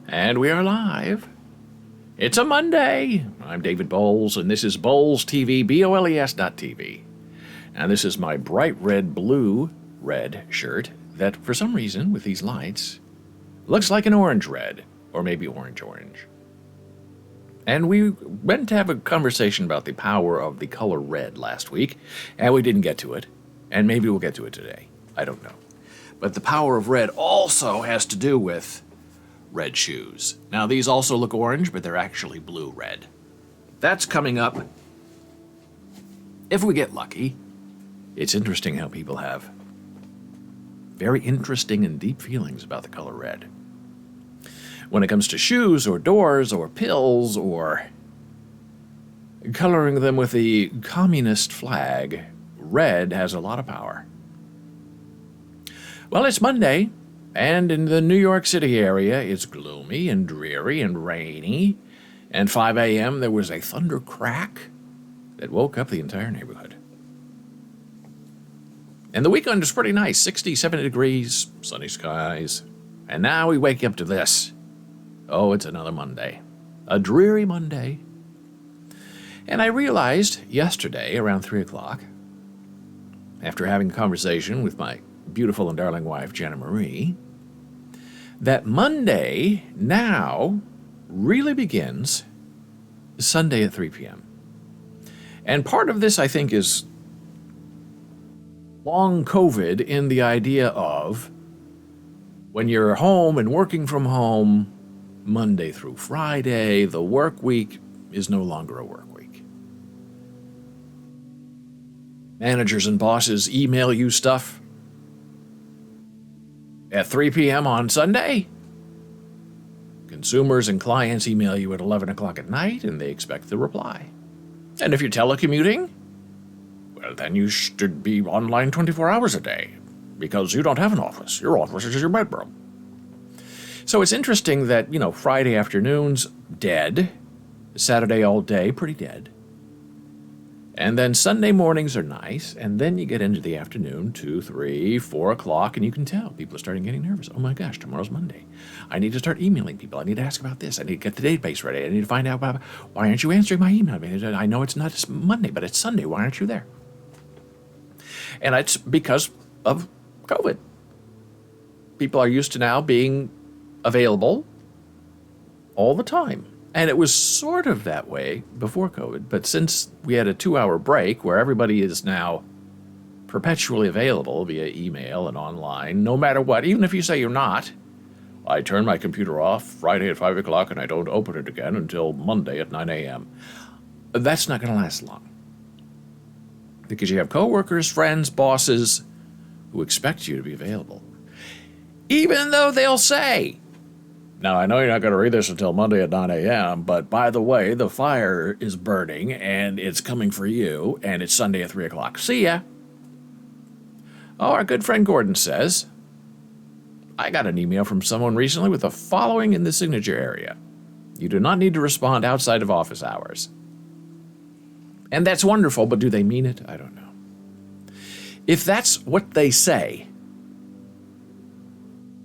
And we are live. It's a Monday. I'm David Bowles, and this is Bowles TV, BOLES.TV. And this is my bright red shirt that, for some reason, with these lights, looks like an orange red, or maybe orange. And we went to have a conversation about the power of the color red last week, and we didn't get to it. And maybe we'll get to it today. I don't know. But the power of red also has to do with red shoes. Now, these also look orange, but they're actually blue-red. That's coming up. If we get lucky. It's interesting how people have very interesting and deep feelings about the color red. When it comes to shoes or doors or pills or coloring them with the communist flag, red has a lot of power. Well, it's Monday. And in the New York City area, it's gloomy and dreary and rainy. And 5 a.m., there was a thunder crack that woke up the entire neighborhood. And the weekend was pretty nice, 60, 70 degrees, sunny skies. And now we wake up to this. Oh, it's another Monday. A dreary Monday. And I realized yesterday, around 3 o'clock, after having a conversation with my beautiful and darling wife, Jenna Marie, that Monday now really begins Sunday at 3 p.m. And part of this, I think, is long COVID in the idea of when you're home and working from home, Monday through Friday, the work week is no longer a work week. Managers and bosses email you stuff at 3 p.m. on Sunday. Consumers and clients email you at 11 o'clock at night, and they expect the reply. And if you're telecommuting, well, then you should be online 24 hours a day, because you don't have an office. Your office is your bedroom. So it's interesting that, Friday afternoons, dead. Saturday all day, pretty dead. And then Sunday mornings are nice, and then you get into the afternoon, 2, 3, 4 o'clock, and you can tell people are starting getting nervous. Oh my gosh, tomorrow's Monday. I need to start emailing people. I need to ask about this. I need to get the database ready. I need to find out about, why aren't you answering my email? I know it's not Monday, but it's Sunday. Why aren't you there? And it's because of COVID. People are used to now being available all the time. And it was sort of that way before COVID, but since we had a 2-hour break where everybody is now perpetually available via email and online, no matter what, even if you say you're not, I turn my computer off Friday at 5 o'clock and I don't open it again until Monday at 9 a.m. That's not going to last long. Because you have coworkers, friends, bosses who expect you to be available. Even though they'll say, now, I know you're not going to read this until Monday at 9 a.m., but by the way, the fire is burning, and it's coming for you, and it's Sunday at 3 o'clock. See ya. Oh, our good friend Gordon says, I got an email from someone recently with the following in the signature area. You do not need to respond outside of office hours. And that's wonderful, but do they mean it? I don't know. If that's what they say,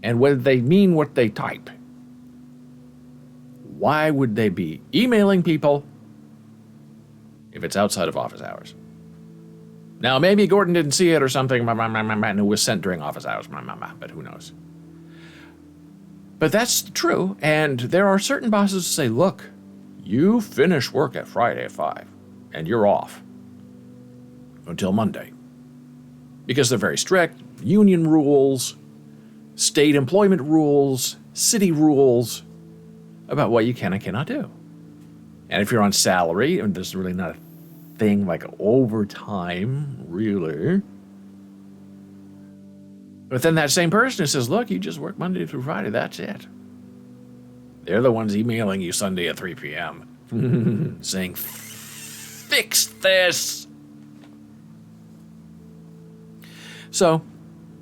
and whether they mean what they type, why would they be emailing people if it's outside of office hours? Now, maybe Gordon didn't see it or something, and it was sent during office hours, but who knows? But that's true, and there are certain bosses who say, look, you finish work at Friday at 5, and you're off until Monday. Because they're very strict, union rules, state employment rules, city rules, about what you can and cannot do. And if you're on salary, and there's really not a thing like overtime, really. But then that same person who says, look, you just work Monday through Friday, that's it. They're the ones emailing you Sunday at 3 p.m. saying, fix this. So,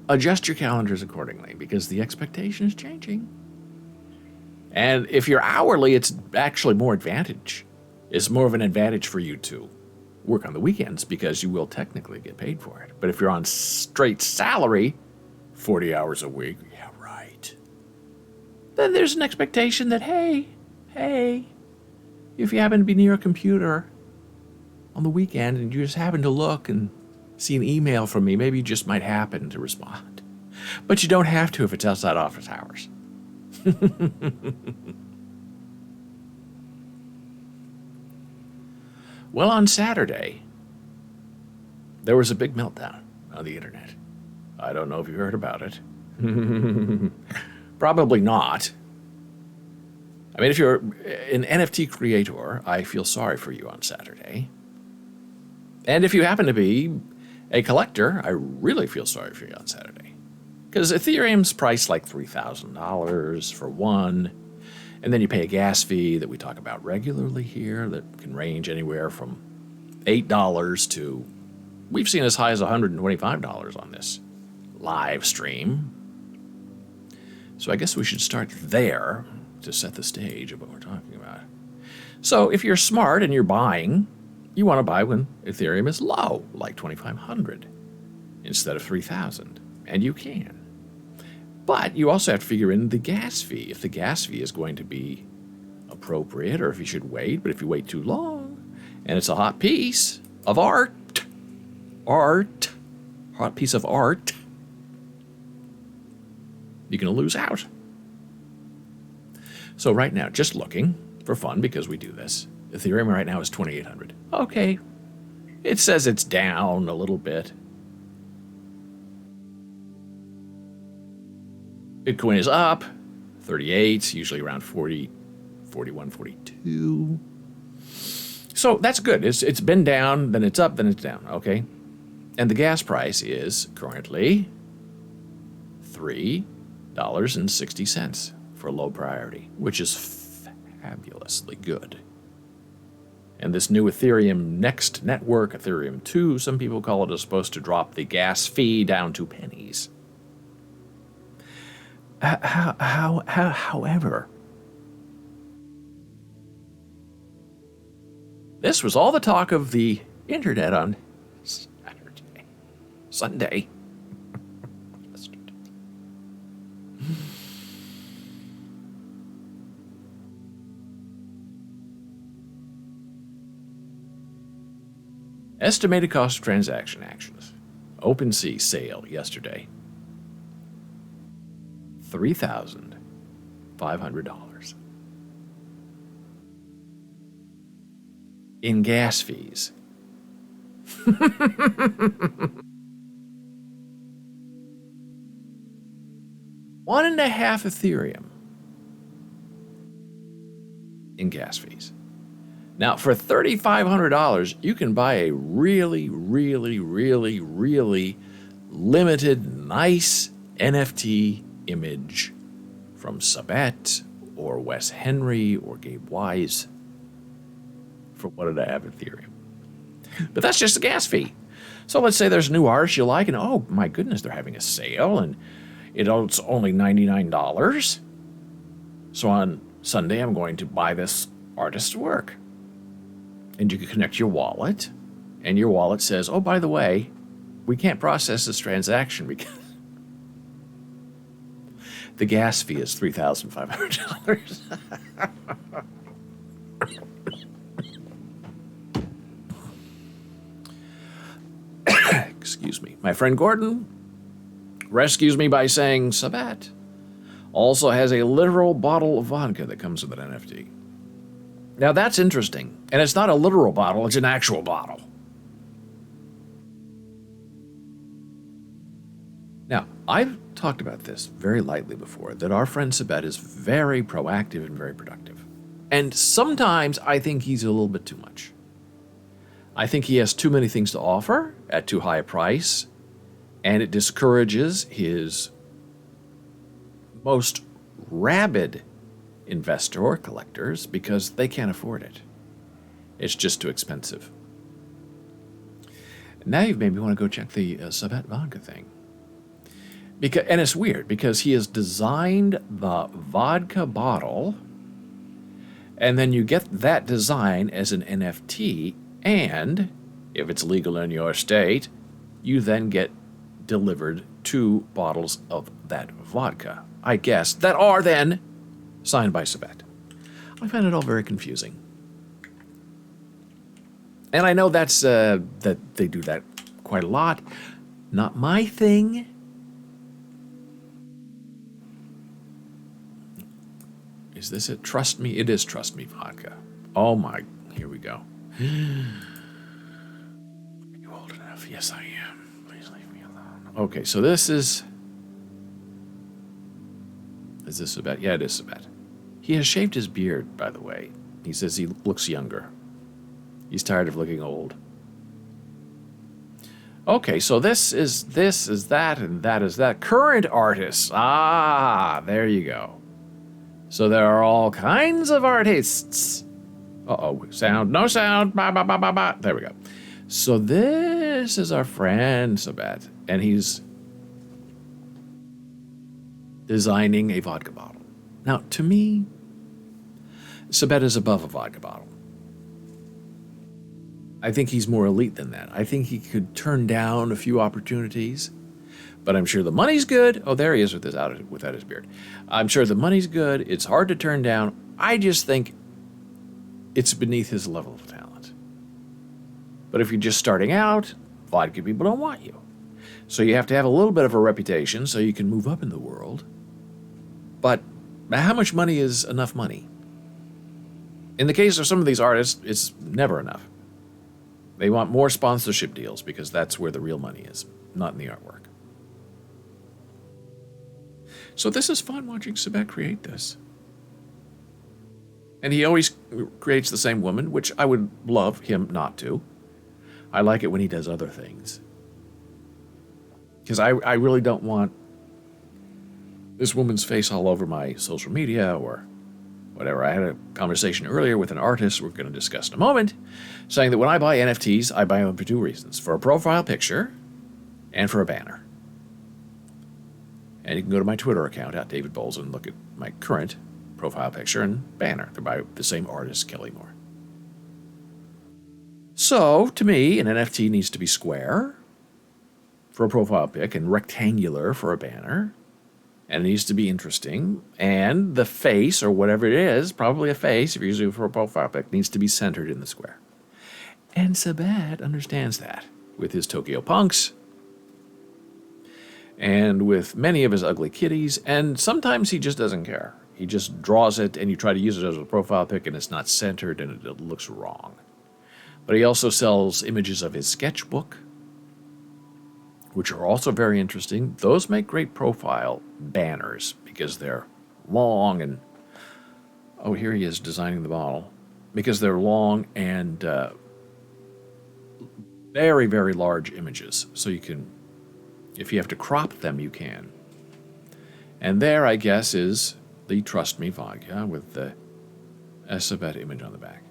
adjust your calendars accordingly, because the expectation is changing. And if you're hourly, it's actually more advantage. It's more of an advantage for you to work on the weekends because you will technically get paid for it. But if you're on straight salary, 40 hours a week, yeah, right. then there's an expectation that, hey, if you happen to be near a computer on the weekend and you just happen to look and see an email from me, maybe you just might happen to respond. But you don't have to if it's outside office hours. Well, on Saturday, there was a big meltdown on the internet. I don't know if you heard about it. Probably not. I mean, if you're an NFT creator, I feel sorry for you on Saturday. And if you happen to be a collector, I really feel sorry for you on Saturday. Because Ethereum's priced like $3,000 for one. And then you pay a gas fee that we talk about regularly here that can range anywhere from $8 to, we've seen as high as $125 on this live stream. So I guess we should start there to set the stage of what we're talking about. So if you're smart and you're buying, you want to buy when Ethereum is low, like 2,500 instead of 3,000, and you can. But you also have to figure in the gas fee. If the gas fee is going to be appropriate, or if you should wait, but if you wait too long, and it's a hot piece of hot piece of art, you're going to lose out. So right now, just looking for fun, because we do this, Ethereum right now is 2,800. Okay, it says it's down a little bit. Bitcoin is up, 38, usually around 40, 41, 42. So that's good. It's been down, then it's up, then it's down, okay? And the gas price is currently $3.60 for low priority, which is fabulously good. And this new Ethereum Next network, Ethereum 2, some people call it, is supposed to drop the gas fee down to pennies. However, this was all the talk of the internet on Sunday. Estimated cost of transaction actions. OpenSea sale yesterday. $3,500. In gas fees. One and a half Ethereum in gas fees. Now, for $3,500, you can buy a really, really, really, really limited, nice NFT image from Sabet or Wes Henry or Gabe Wise for what did I have Ethereum. But that's just a gas fee. So let's say there's a new artist you like, and oh my goodness, they're having a sale, and it's only $99. So on Sunday, I'm going to buy this artist's work. And you can connect your wallet, and your wallet says, oh, by the way, we can't process this transaction because the gas fee is $3,500. Excuse me. My friend Gordon rescues me by saying Sabat also has a literal bottle of vodka that comes with an NFT. Now that's interesting. And it's not a literal bottle, it's an actual bottle. Now, I've talked about this very lightly before, that our friend Sabet is very proactive and very productive. And sometimes I think he's a little bit too much. I think he has too many things to offer at too high a price, and it discourages his most rabid investor or collectors because they can't afford it. It's just too expensive. Now you've made me want to go check the Sabet vodka thing. And it's weird because he has designed the vodka bottle, and then you get that design as an NFT, and if it's legal in your state, you then get delivered 2 bottles of that vodka, I guess, that are then Signed by Sabet. I find it all very confusing. And I know that's that they do that quite a lot. Not my thing. Is this it? Trust Me? It is Trust Me vodka. Oh my, here we go. Are you old enough? Yes, I am. Please leave me alone. Okay, so this is... Is this Sabet? Yeah, it is Sabet. He has shaved his beard, by the way. He says he looks younger. He's tired of looking old. Okay, so this is that, and that is that. Current artists. Ah, there you go. So there are all kinds of artists. Uh-oh, sound, no sound. Ba, ba, ba, ba, ba. There we go. So this is our friend Sabet, and he's designing a vodka bottle. Now, to me, Sabet is above a vodka bottle. I think he's more elite than that. I think he could turn down a few opportunities, but I'm sure the money's good. Oh, there he is without his beard. I'm sure the money's good. It's hard to turn down. I just think it's beneath his level of talent. But if you're just starting out, vodka people don't want you. So you have to have a little bit of a reputation so you can move up in the world. But how much money is enough money? In the case of some of these artists, it's never enough. They want more sponsorship deals because that's where the real money is, not in the artwork. So this is fun watching Sabet create this. And he always creates the same woman, which I would love him not to. I like it when he does other things. Because I really don't want this woman's face all over my social media or whatever. I had a conversation earlier with an artist we're going to discuss in a moment, saying that when I buy NFTs, I buy them for two reasons. For a profile picture and for a banner. And you can go to my Twitter account, @DavidBowles, and look at my current profile picture and banner. They're by the same artist, Kelly Moore. So, to me, an NFT needs to be square for a profile pic and rectangular for a banner. And it needs to be interesting. And the face, or whatever it is, probably a face, if you're using it for a profile pic, needs to be centered in the square. And Sabet understands that with his Tokyo Punks and with many of his ugly kitties. And sometimes he just doesn't care. He just draws it, and you try to use it as a profile pic, and it's not centered, and it looks wrong. But he also sells images of his sketchbook, which are also very interesting. Those make great profile banners because they're long and... Oh, here he is designing the bottle. Because they're long and very, very large images. So you can... If you have to crop them, you can. And there, I guess, is the Trust Me vodka with the Sabet image on the back.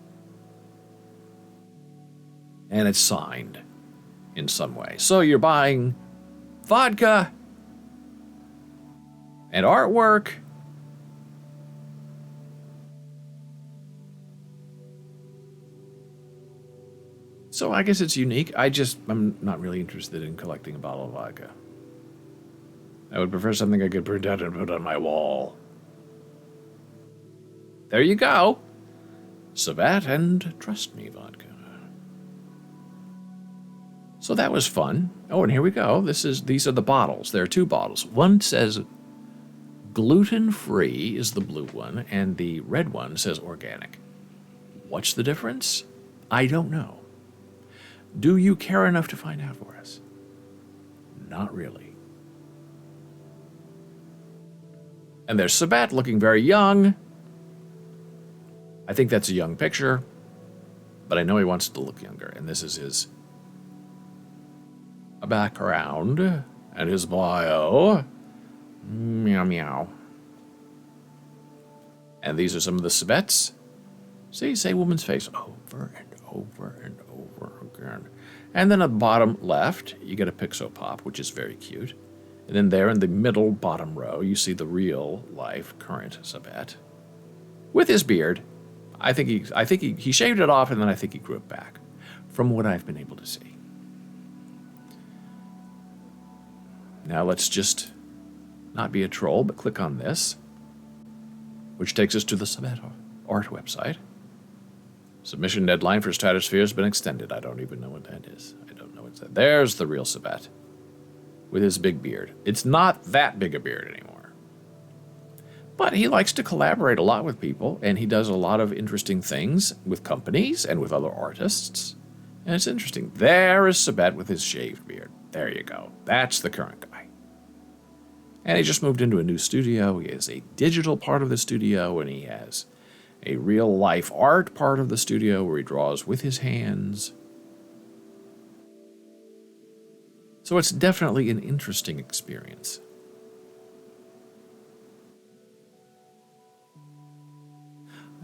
And it's signed in some way. So you're buying vodka and artwork. So I guess it's unique. I'm not really interested in collecting a bottle of vodka. I would prefer something I could print out and put on my wall. There you go. Sabet and Trust Me vodka. So that was fun. Oh, and here we go. These are the bottles. There are two bottles. One says gluten-free is the blue one, and the red one says organic. What's the difference? I don't know. Do you care enough to find out for us? Not really. And there's Sabet looking very young. I think that's a young picture, but I know he wants to look younger, and this is his background and his bio. Meow meow. And these are some of the Sabets. See, say woman's face over and over and over again. And then at the bottom left, you get a Pixopop, which is very cute. And then there in the middle bottom row, you see the real life current Sabet with his beard. I think he shaved it off, and then I think he grew it back, from what I've been able to see. Now let's just not be a troll, but click on this. which takes us to the Sabbat Art website. Submission deadline for Stratosphere has been extended. I don't even know what that is. I don't know what's that. There's the real Sabbat with his big beard. It's not that big a beard anymore. But he likes to collaborate a lot with people, and he does a lot of interesting things with companies and with other artists. And it's interesting. There is Sabbat with his shaved beard. There you go. That's the current guy. And he just moved into a new studio. He has a digital part of the studio, and he has a real-life art part of the studio where he draws with his hands. So it's definitely an interesting experience.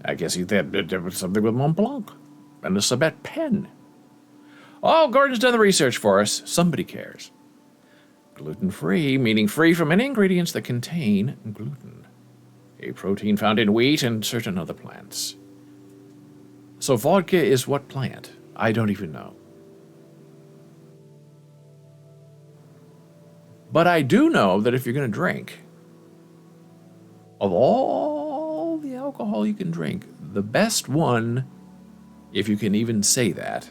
I guess he did something with Mont Blanc and the Sabbat pen. Oh, Gordon's done the research for us. Somebody cares. Gluten-free, meaning free from any ingredients that contain gluten, a protein found in wheat and certain other plants. So vodka is what plant? I don't even know. But I do know that if you're going to drink, of all the alcohol you can drink, the best one, if you can even say that,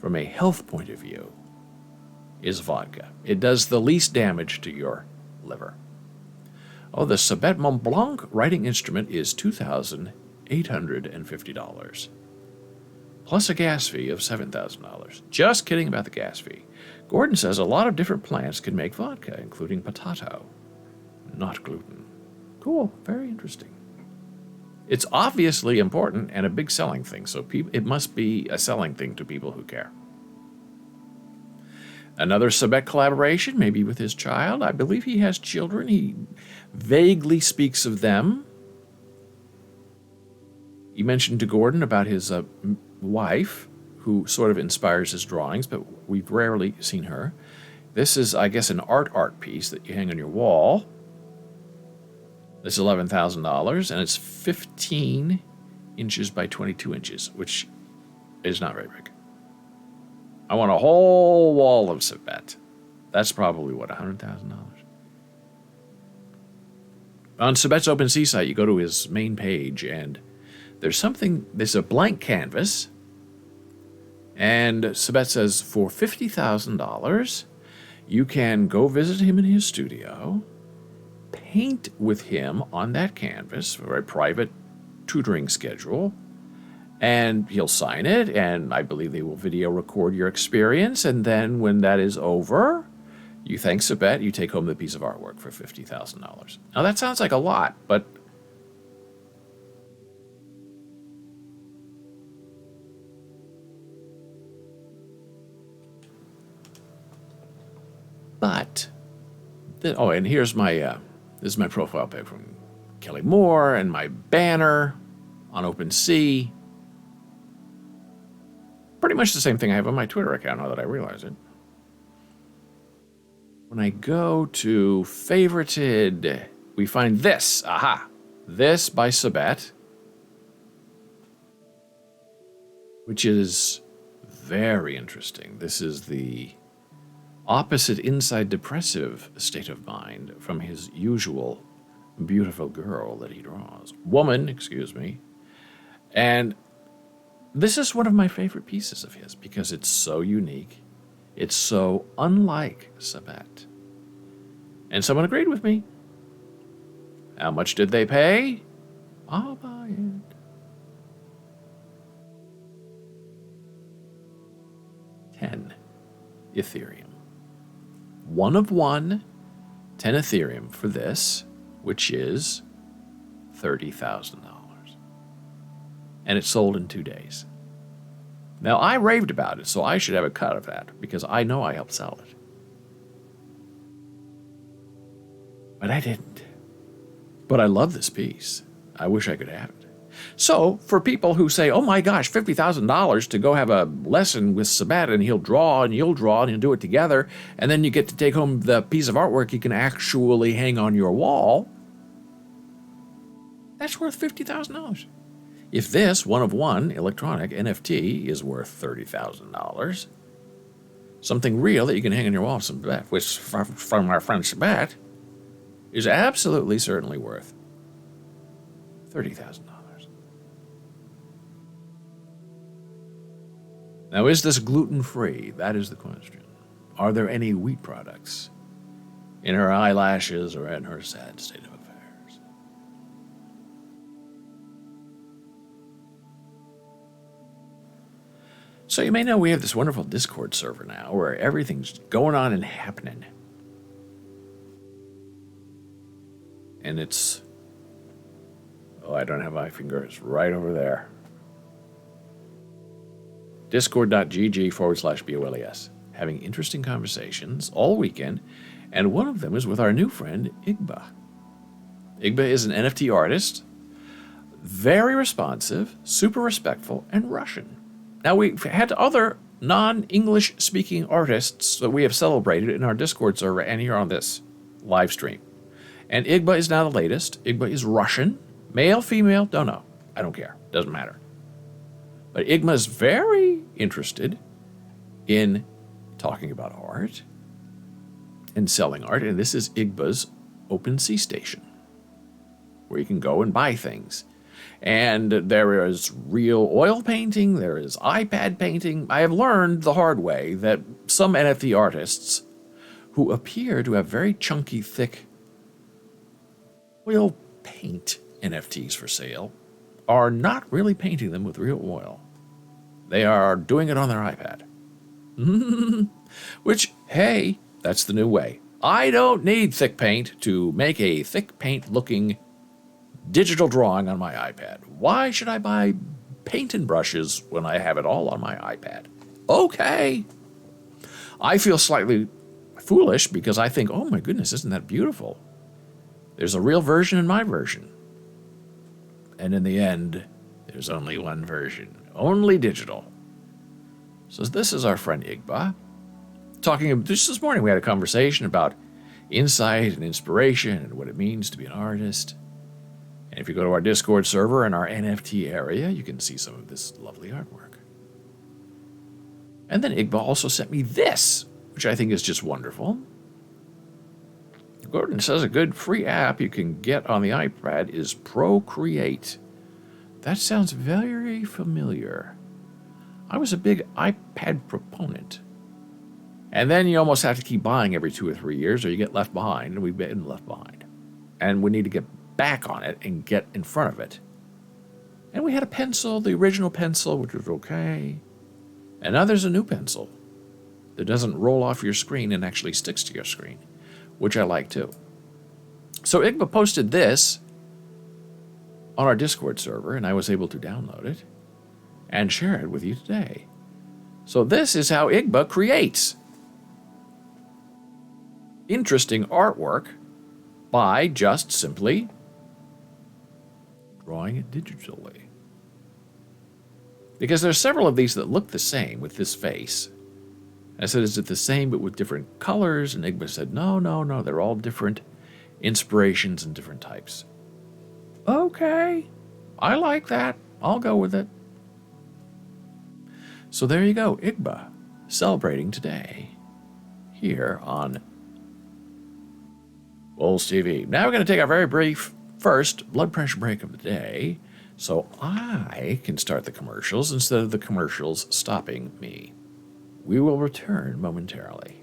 from a health point of view, is vodka. It does the least damage to your liver. Oh, the Sabbat Mont Blanc writing instrument is $2,850, plus a gas fee of $7,000. Just kidding about the gas fee. Gordon says a lot of different plants can make vodka, including potato, not gluten. Cool, very interesting. It's obviously important and a big selling thing, so it must be a selling thing to people who care. Another Sabbat collaboration, maybe with his child. I believe he has children. He vaguely speaks of them. He mentioned to Gordon about his wife, who sort of inspires his drawings, but we've rarely seen her. This is, I guess, an art piece that you hang on your wall. This is $11,000, and it's 15 inches by 22 inches, which is not very big. I want a whole wall of Sabbat. That's probably, what, $100,000? On Sabbat's OpenSea site, you go to his main page, and there's a blank canvas, and Sabbat says for $50,000, you can go visit him in his studio, paint with him on that canvas for a private tutoring schedule, and he'll sign it, and I believe they will video record your experience, and then when that is over, you thank Sabbat, you take home the piece of artwork for $50,000. Now that sounds like a lot, but and here's my this is my profile pic from Kelly Moore and my banner on OpenSea. Pretty much the same thing I have on my Twitter account now that I realize it. When I go to favorited, we find this. Aha! This by Sabbat, which is very interesting. This is the opposite inside depressive state of mind from his usual beautiful girl that he draws. Woman, excuse me. And this is one of my favorite pieces of his because it's so unique. It's so unlike Sabbat. And someone agreed with me. How much did they pay? I'll buy it. 10 Ethereum. 1 of 1, 10 Ethereum for this, which is $30,000. And it sold in 2 days. Now, I raved about it, so I should have a cut of that, because I know I helped sell it. But I didn't. But I love this piece. I wish I could have it. So, for people who say, oh my gosh, $50,000 to go have a lesson with Sabbat, and he'll draw, and you'll draw, and you'll do it together, and then you get to take home the piece of artwork you can actually hang on your wall, that's worth $50,000. If this 1 of 1 electronic NFT is worth $30,000, something real that you can hang on your wall which from our friend Sabbat, is absolutely certainly worth $30,000. Now, is this gluten-free? That is the question. Are there any wheat products in her eyelashes or in her sad state of affairs? So you may know we have this wonderful Discord server now where everything's going on and happening. And it's... Oh, I don't have my finger. It's right over there. Discord.gg/BOLES. Having interesting conversations all weekend, and one of them is with our new friend, Igba. Igba is an NFT artist, very responsive, super respectful, and Russian. Now, we've had other non-English speaking artists that we have celebrated in our Discord server and here on this live stream. And Igba is now the latest. Igba is Russian. Male, female, don't know. I don't care. Doesn't matter. But Igba is very interested in talking about art and selling art. And this is Igba's OpenSea station, where you can go and buy things. And there is real oil painting. There is iPad painting. I have learned the hard way that some NFT artists who appear to have very chunky, thick oil paint NFTs for sale are not really painting them with real oil. They are doing it on their iPad. Which, hey, that's the new way. I don't need thick paint to make a thick paint looking digital drawing on my iPad. Why should I buy paint and brushes when I have it all on my iPad? Okay. I feel slightly foolish because I think, oh my goodness, isn't that beautiful? There's a real version and my version. And in the end, there's only one version. Only digital. So this is our friend Igba. Just this morning we had a conversation about insight and inspiration and what it means to be an artist. And if you go to our Discord server in our NFT area, you can see some of this lovely artwork. And then Igba also sent me this, which I think is just wonderful. Gordon says a good free app you can get on the iPad is Procreate. That sounds very familiar. I was a big iPad proponent. And then you almost have to keep buying every 2 or 3 years or you get left behind, and we've been left behind. And we need to get back on it and get in front of it. And we had a pencil, the original pencil, which was okay. And now there's a new pencil that doesn't roll off your screen and actually sticks to your screen, which I like too. So Igba posted this on our Discord server, and I was able to download it and share it with you today. So this is how Igba creates interesting artwork by just simply drawing it digitally. Because there's several of these that look the same with this face. I said, is it the same but with different colors? And Igba said, no, they're all different inspirations and different types. Okay, I like that. I'll go with it. So there you go, Igba, celebrating today here on Bulls TV. Now we're going to take our very brief first blood pressure break of the day so I can start the commercials instead of the commercials stopping me. We will return momentarily.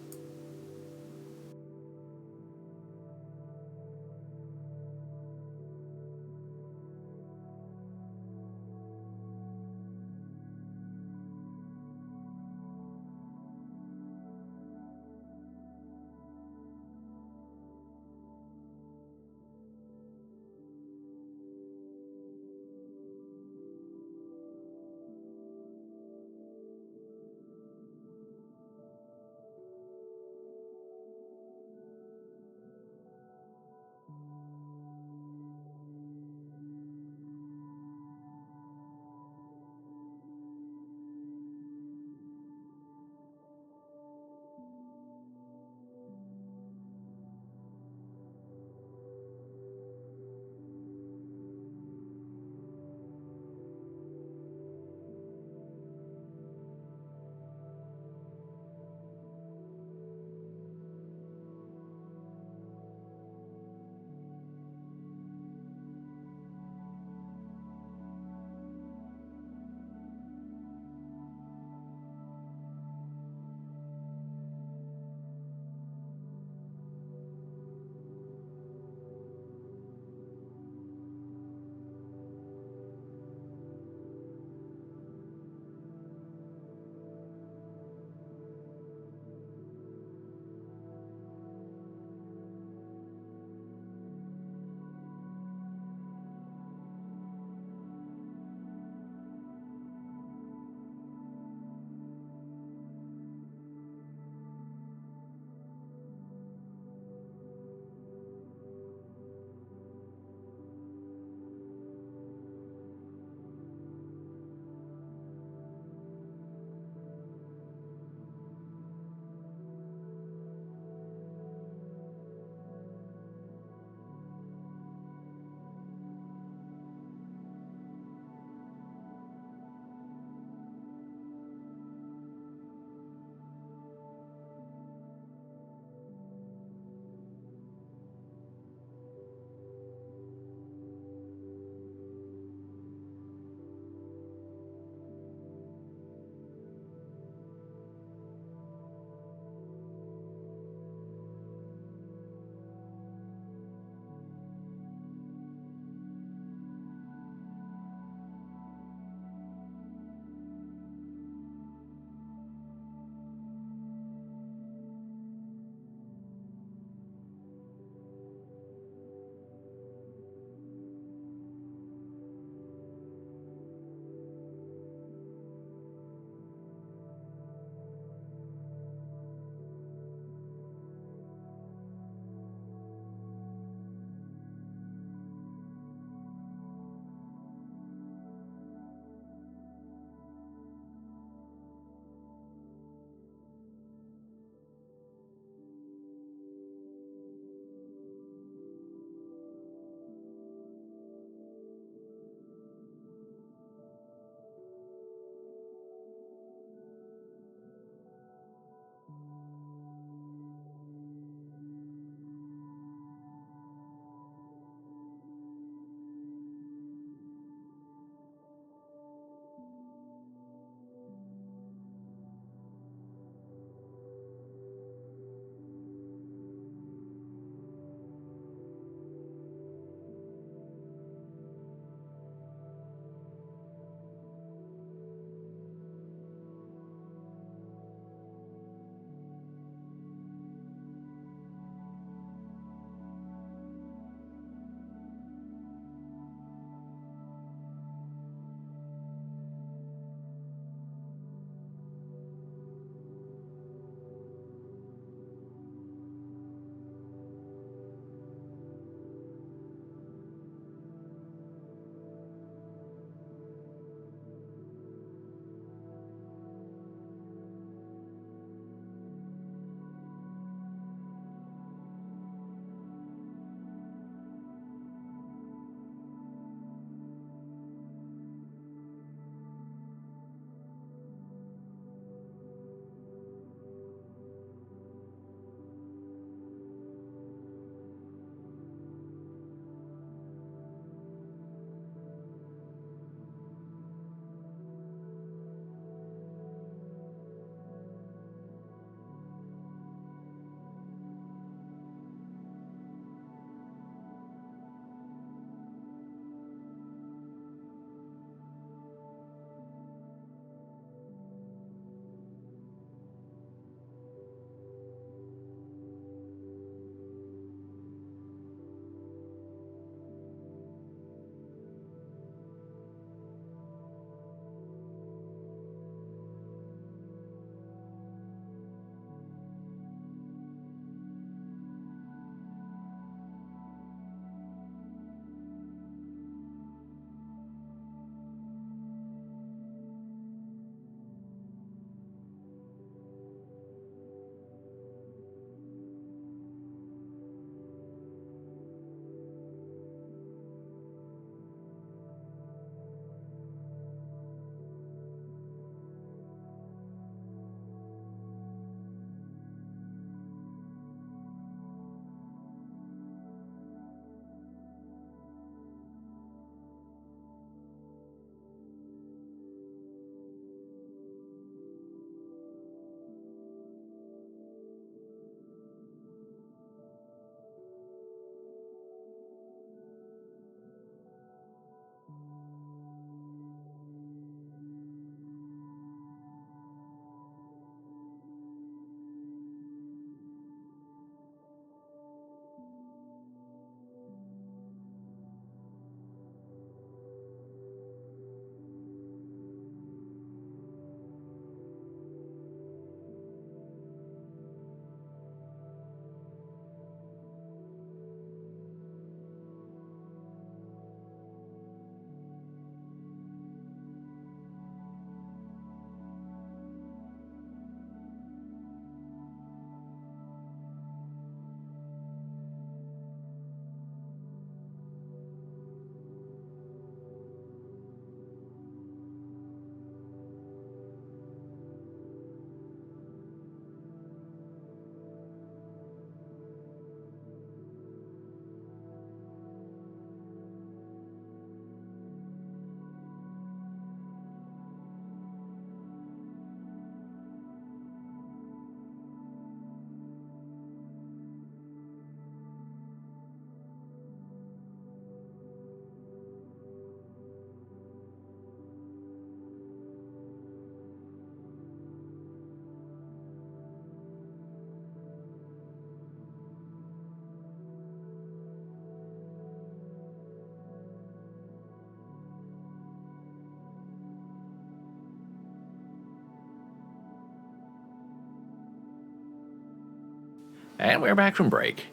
And we're back from break.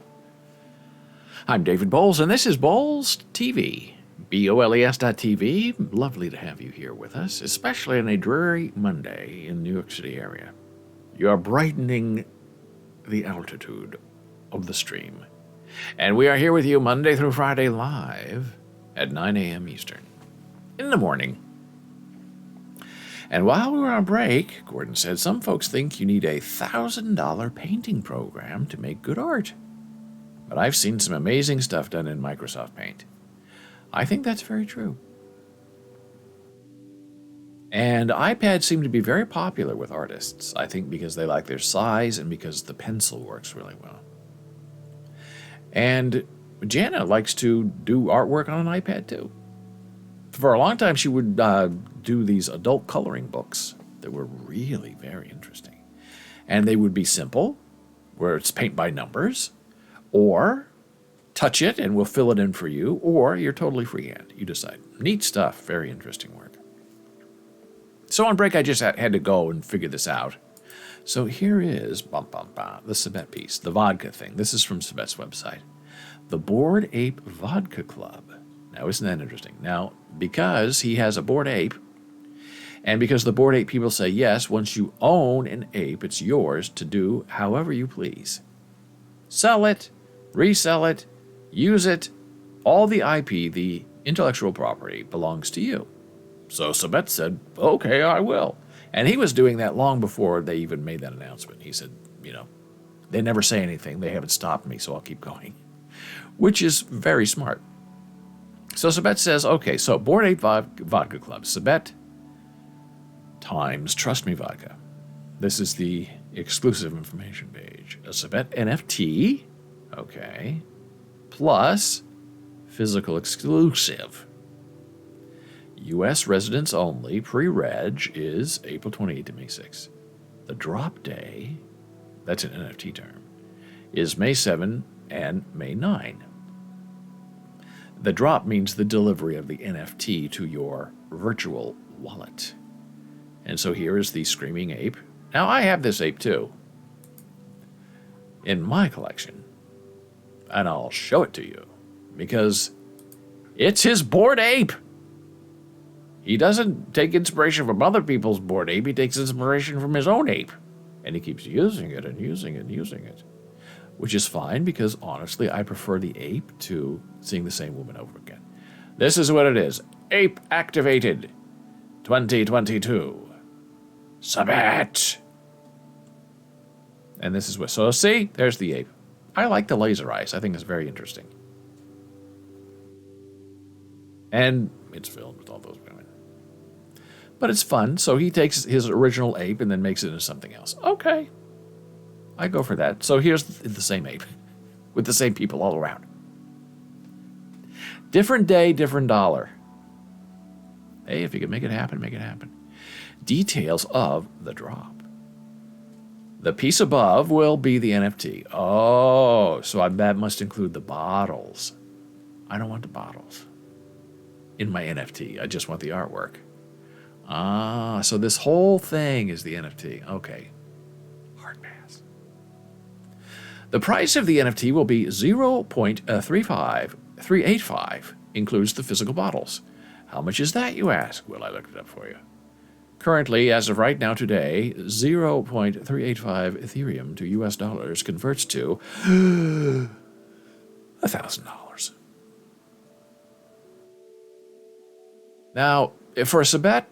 I'm David Bowles, and this is Bowles TV. BOLES.TV. Lovely to have you here with us, especially on a dreary Monday in New York City area. You are brightening the altitude of the stream. And we are here with you Monday through Friday live at 9 a.m. Eastern in the morning. And while we were on break, Gordon said some folks think you need a $1,000 painting program to make good art. But I've seen some amazing stuff done in Microsoft Paint. I think that's very true. And iPads seem to be very popular with artists, I think because they like their size and because the pencil works really well. And Jana likes to do artwork on an iPad too. For a long time, she would do these adult coloring books that were really very interesting. And they would be simple, where it's paint by numbers, or touch it and we'll fill it in for you, or you're totally freehand. You decide. Neat stuff. Very interesting work. So on break, I just had to go and figure this out. So here is the Sabet piece, the vodka thing. This is from Sabet's website. The Bored Ape Vodka Club. Now, isn't that interesting? Now, because he has a Bored Ape, and because the Bored Ape people say, yes, once you own an ape, it's yours to do however you please. Sell it, resell it, use it. All the IP, the intellectual property, belongs to you. So Sabet said, okay, I will. And he was doing that long before they even made that announcement. He said, they never say anything. They haven't stopped me, so I'll keep going. Which is very smart. So Sabet says, okay, so Bored Ape Vodka Club. Sabet times Trust Me Vodka. This is the exclusive information page. A Sabet NFT, okay, plus physical exclusive. U.S. residents only, pre-reg, is April 28 to May 6. The drop day, that's an NFT term, is May 7 and May 9. The drop means the delivery of the NFT to your virtual wallet. And so here is the Screaming Ape. Now, I have this ape too in my collection, and I'll show it to you because it's his Bored Ape. He doesn't take inspiration from other people's Bored Ape. He takes inspiration from his own ape, and he keeps using it and using it and using it. Which is fine because, honestly, I prefer the ape to seeing the same woman over again. This is what it is. Ape Activated 2022. Sabet. And this is what... So, see? There's the ape. I like the laser eyes. I think it's very interesting. And it's filled with all those women. But it's fun. So he takes his original ape and then makes it into something else. Okay. I go for that. So here's the same ape with the same people all around. Different day, different dollar. Hey, if you can make it happen, make it happen. Details of the drop. The piece above will be the NFT. Oh, so that must include the bottles. I don't want the bottles in my NFT. I just want the artwork. Ah, so this whole thing is the NFT. Okay. Hard pass. The price of the NFT will be 0.385, includes the physical bottles. How much is that, you ask? Well, I looked it up for you. Currently, as of right now today, 0.385 Ethereum to US dollars converts to $1,000. Now, for a Sabet,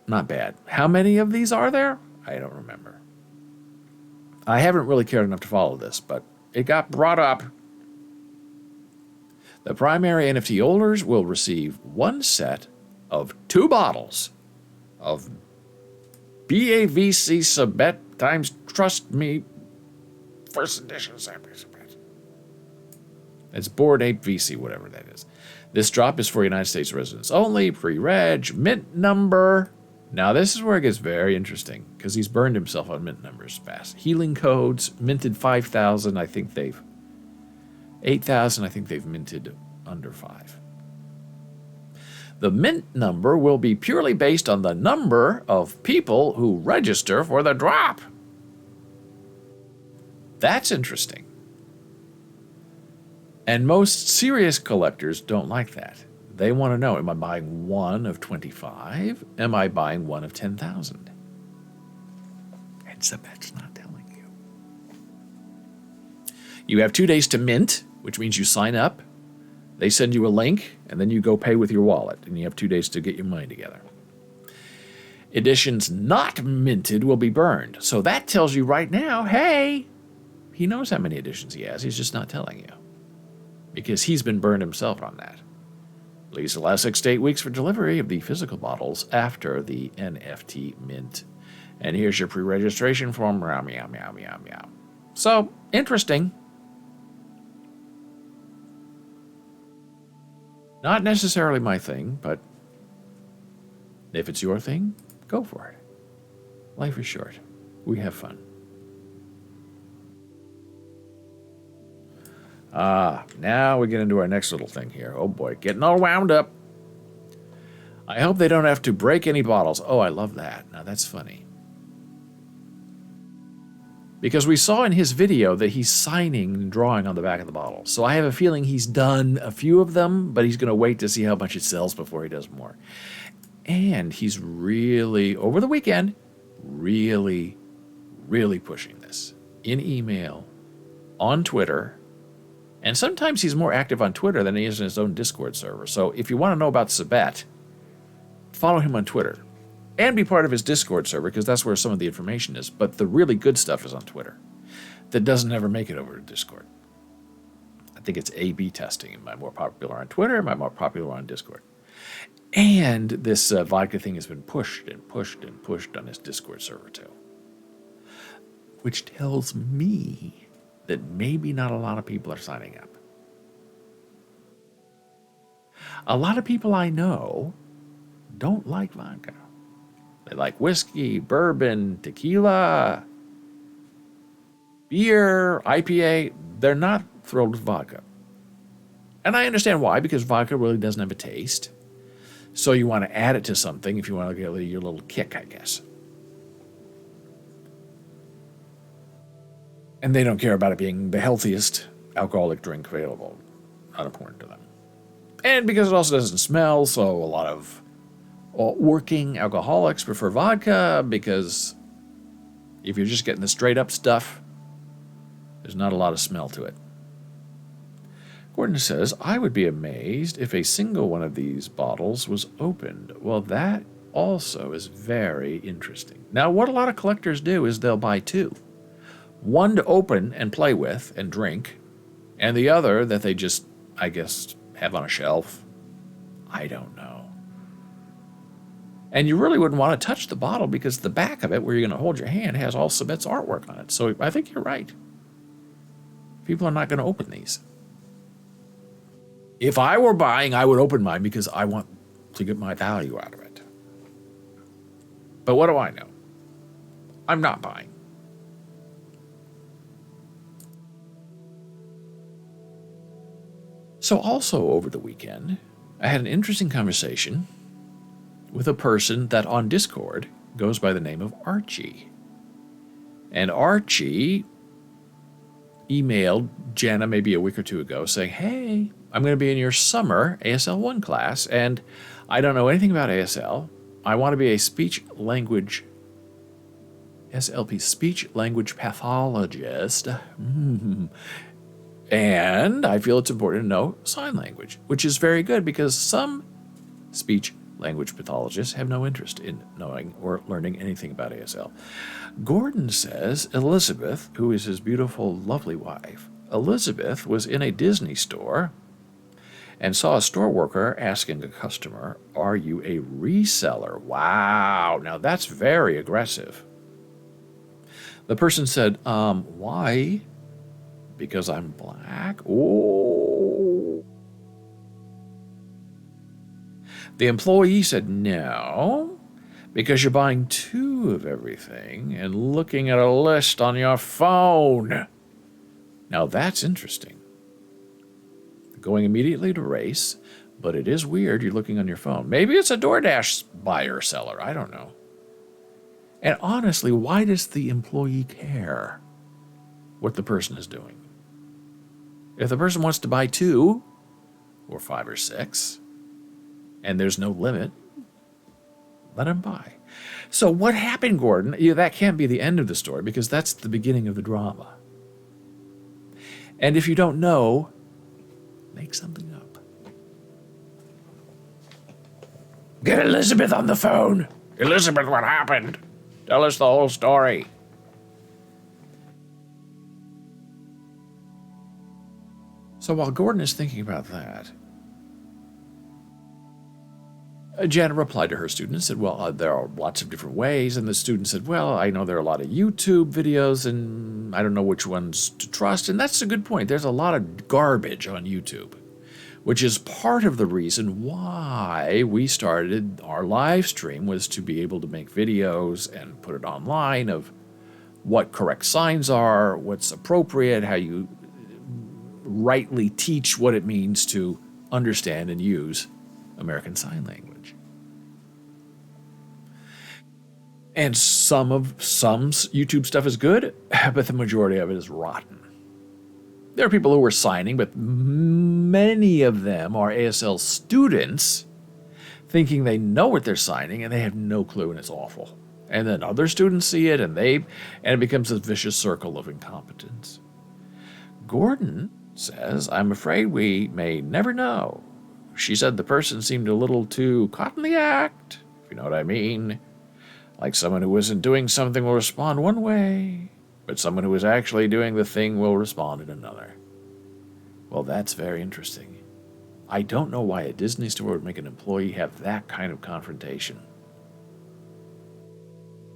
not bad. How many of these are there? I don't remember. I haven't really cared enough to follow this, but it got brought up. The primary NFT holders will receive one set of 2 bottles of BAVC Sabet times Trust Me First Edition Sabet. It's Bored Ape VC, whatever that is. This drop is for United States residents only, pre-reg, mint number. Now, this is where it gets very interesting, because he's burned himself on mint numbers fast. Healing codes, minted 5,000. I think they've... 8,000, I think they've minted under 5. The mint number will be purely based on the number of people who register for the drop. That's interesting. And most serious collectors don't like that. They want to know, am I buying one of 25? Am I buying one of 10,000? And Sabet's not telling you. You have 2 days to mint, which means you sign up. They send you a link, and then you go pay with your wallet, and you have 2 days to get your money together. Editions not minted will be burned. So that tells you right now, hey, he knows how many editions he has. He's just not telling you. Because he's been burned himself on that. Leaves the last 6 to 8 weeks for delivery of the physical bottles after the NFT mint. And here's your pre-registration form. Meow, meow, meow, meow, meow. So, interesting. Not necessarily my thing, but if it's your thing, go for it. Life is short. We have fun. Now we get into our next little thing here. Oh boy, getting all wound up. I hope they don't have to break any bottles. Oh, I love that. Now that's funny. Because we saw in his video that he's signing and drawing on the back of the bottle. So I have a feeling he's done a few of them, but he's going to wait to see how much it sells before he does more. And he's really, over the weekend, really pushing this. In email, on Twitter, and sometimes he's more active on Twitter than he is in his own Discord server. So if you want to know about Sabet, follow him on Twitter. And be part of his Discord server, because that's where some of the information is. But the really good stuff is on Twitter. That doesn't ever make it over to Discord. I think it's A/B testing. Am I more popular on Twitter? Am I more popular on Discord? And this vodka thing has been pushed and pushed and pushed on his Discord server too. Which tells me that maybe not a lot of people are signing up. A lot of people I know don't like vodka. They like whiskey, bourbon, tequila, beer, IPA. They're not thrilled with vodka. And I understand why, because vodka really doesn't have a taste. So you want to add it to something if you want to get your little kick, I guess. And they don't care about it being the healthiest alcoholic drink available. Not important to them. And because it also doesn't smell, so a lot of working alcoholics prefer vodka, because if you're just getting the straight up stuff, there's not a lot of smell to it. Gordon says, I would be amazed if a single one of these bottles was opened. Well, that also is very interesting. Now, what a lot of collectors do is they'll buy two. One to open and play with and drink, and the other that they just, I guess, have on a shelf. I don't know. And you really wouldn't want to touch the bottle because the back of it, where you're going to hold your hand, has all Sabet's artwork on it. So I think you're right. People are not going to open these. If I were buying, I would open mine because I want to get my value out of it. But what do I know? I'm not buying. So also over the weekend, I had an interesting conversation with a person that on Discord goes by the name of Archie. And Archie emailed Jana maybe a week or two ago saying, hey, I'm going to be in your summer ASL 1 class, and I don't know anything about ASL. I want to be a speech-language SLP, speech-language pathologist. And I feel it's important to know sign language, which is very good because some speech-language pathologists have no interest in knowing or learning anything about ASL. Gordon says Elizabeth, who is his beautiful, lovely wife, Elizabeth was in a Disney store and saw a store worker asking a customer, are you a reseller? Wow, now that's very aggressive. The person said, why? Because I'm black? Oh. The employee said, no, because you're buying two of everything and looking at a list on your phone. Now that's interesting. Going immediately to race, but it is weird you're looking on your phone. Maybe it's a DoorDash buyer seller. I don't know. And honestly, why does the employee care what the person is doing? If the person wants to buy 2 or 5 or 6, and there's no limit, let him buy. So what happened, Gordon? That can't be the end of the story, because that's the beginning of the drama. And if you don't know, make something up. Get Elizabeth on the phone. Elizabeth, what happened? Tell us the whole story. So while Gordon is thinking about that, Janet replied to her student and said, well, there are lots of different ways. And the student said, well, I know there are a lot of YouTube videos, and I don't know which ones to trust. And that's a good point. There's a lot of garbage on YouTube, which is part of the reason why we started our live stream, was to be able to make videos and put it online of what correct signs are, what's appropriate, how you rightly teach what it means to understand and use American Sign Language. And some YouTube stuff is good, but the majority of it is rotten. There are people who are signing, but many of them are ASL students thinking they know what they're signing, and they have no clue, and it's awful. And then other students see it, and it becomes a vicious circle of incompetence. Gordon says, I'm afraid we may never know. She said the person seemed a little too caught in the act, if you know what I mean. Like someone who isn't doing something will respond one way, but someone who is actually doing the thing will respond in another. Well, that's very interesting. I don't know why a Disney store would make an employee have that kind of confrontation.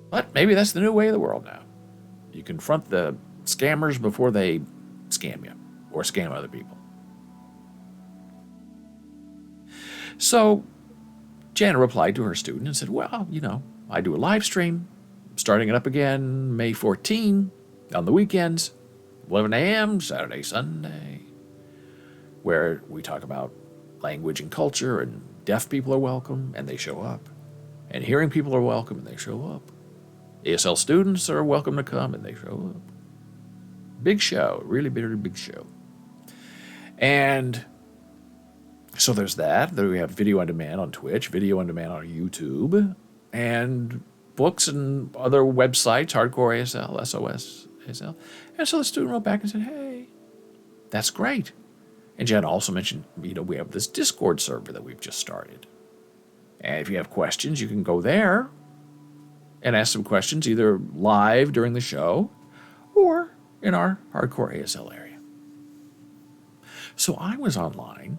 But maybe that's the new way of the world now. You confront the scammers before they scam you or scam other people. So Jana replied to her student and said, well, I do a live stream, starting it up again May 14 on the weekends, 11 a.m., Saturday, Sunday, where we talk about language and culture, and deaf people are welcome, and they show up. And hearing people are welcome, and they show up. ASL students are welcome to come, and they show up. Big show, really big show. And so there's that. Then we have video on demand on Twitch, video on demand on YouTube, and books and other websites, Hardcore ASL, SOS ASL. And so the student wrote back and said, hey, that's great. And Jen also mentioned, we have this Discord server that we've just started. And if you have questions, you can go there and ask some questions, either live during the show or in our Hardcore ASL area. So I was online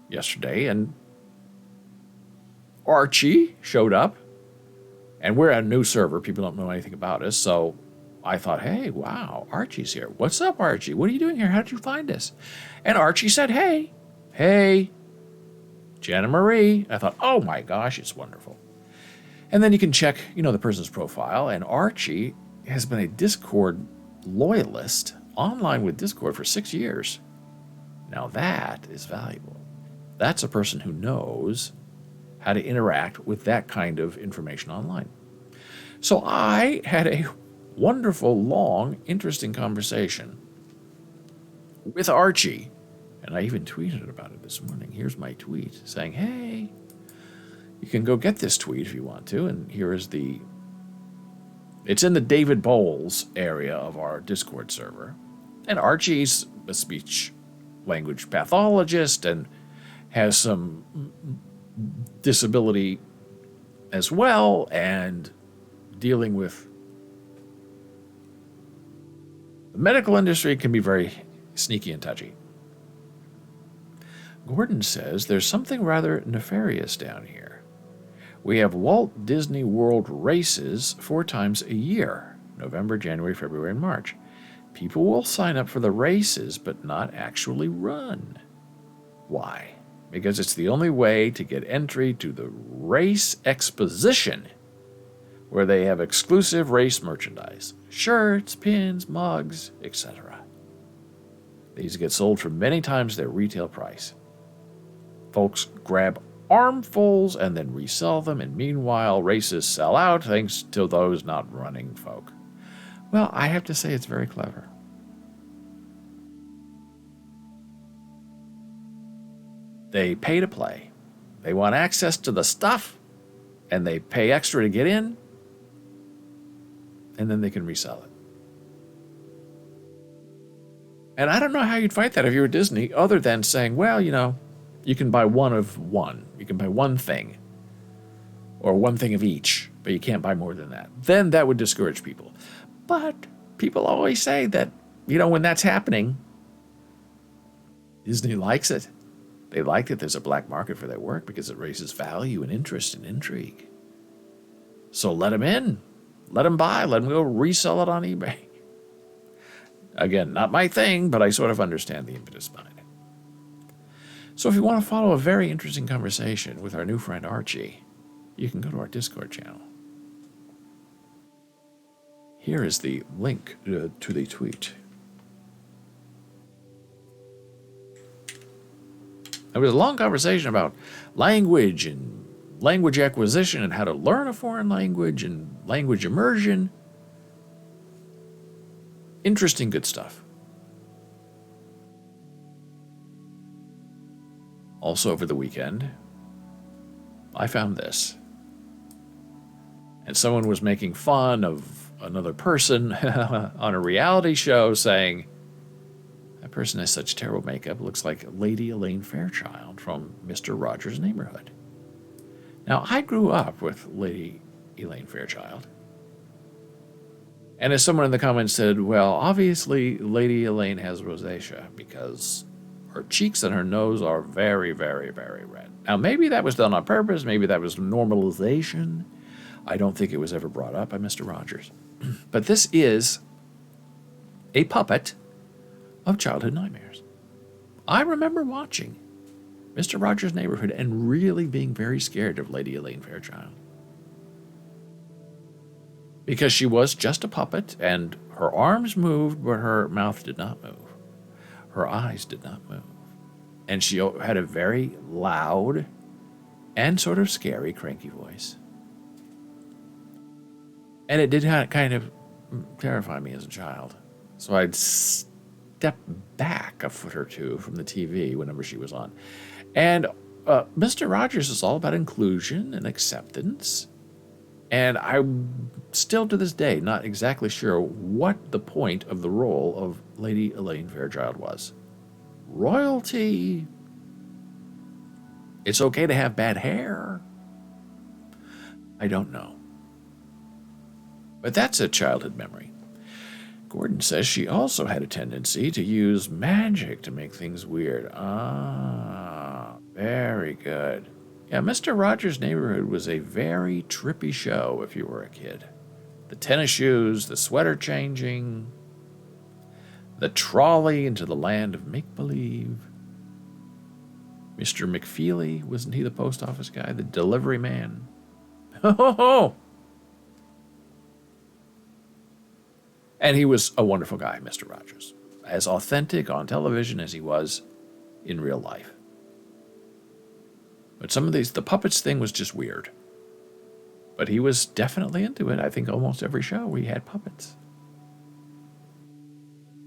yesterday, and Archie showed up. And we're at a new server. People don't know anything about us. So I thought, hey, wow, Archie's here. What's up, Archie? What are you doing here? How did you find us? And Archie said, hey, Jana Marie. I thought, oh my gosh, it's wonderful. And then you can check, the person's profile. And Archie has been a Discord loyalist online with Discord for 6 years. Now that is valuable. That's a person who knows how to interact with that kind of information online. So I had a wonderful, long, interesting conversation with Archie, and I even tweeted about it this morning. Here's my tweet saying, hey, you can go get this tweet if you want to, and here is it's in the David Bowles area of our Discord server, and Archie's a speech language pathologist and has some disability as well, and dealing with the medical industry can be very sneaky and touchy. Gordon says there's something rather nefarious down here. We have Walt Disney World races 4 times a year, November, January, February, and March. People will sign up for the races but not actually run. Why? Because it's the only way to get entry to the race exposition, where they have exclusive race merchandise, shirts, pins, mugs, etc. These get sold for many times their retail price. Folks grab armfuls and then resell them, and meanwhile races sell out thanks to those not running folk. Well, I have to say it's very clever. They pay to play. They want access to the stuff, and they pay extra to get in, and then they can resell it. And I don't know how you'd fight that if you were Disney, other than saying, well, you can buy one of one. You can buy one thing, or one thing of each, but you can't buy more than that. Then that would discourage people. But people always say that, when that's happening, Disney likes it. They like that there's a black market for their work because it raises value and interest and intrigue. So let them in. Let them buy. Let them go resell it on eBay. Again, not my thing, but I sort of understand the impetus behind it. So if you want to follow a very interesting conversation with our new friend Archie, you can go to our Discord channel. Here is the link to the tweet. It was a long conversation about language and language acquisition and how to learn a foreign language and language immersion. Interesting, good stuff. Also over the weekend, I found this. And someone was making fun of another person on a reality show saying, that person has such terrible makeup, looks like Lady Elaine Fairchild from Mr. Rogers' Neighborhood. Now, I grew up with Lady Elaine Fairchild. And as someone in the comments said, well, obviously Lady Elaine has rosacea because her cheeks and her nose are very, very, very red. Now, maybe that was done on purpose. Maybe that was normalization. I don't think it was ever brought up by Mr. Rogers. But this is a puppet of childhood nightmares. I remember watching Mr. Rogers' Neighborhood and really being very scared of Lady Elaine Fairchild. Because she was just a puppet, and her arms moved, but her mouth did not move. Her eyes did not move. And she had a very loud and sort of scary, cranky voice. And it did kind of terrify me as a child. So I'd step back a foot or two from the TV whenever she was on. And Mr. Rogers is all about inclusion and acceptance. And I'm still to this day not exactly sure what the point of the role of Lady Elaine Fairchild was. Royalty. It's okay to have bad hair. I don't know. But that's a childhood memory. Gordon says she also had a tendency to use magic to make things weird. Ah, very good. Yeah, Mr. Rogers' Neighborhood was a very trippy show if you were a kid. The tennis shoes, the sweater changing, the trolley into the land of make-believe. Mr. McFeely, wasn't he the post office guy? The delivery man. Ho, ho, ho! And he was a wonderful guy, Mr. Rogers. As authentic on television as he was in real life. But some of the puppets thing was just weird. But he was definitely into it. I think almost every show we had puppets.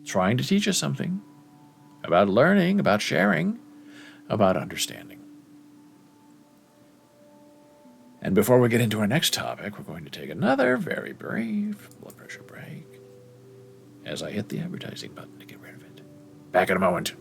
Trying to teach us something about learning, about sharing, about understanding. And before we get into our next topic, we're going to take another very brief blood pressure break as I hit the advertising button to get rid of it. Back in a moment.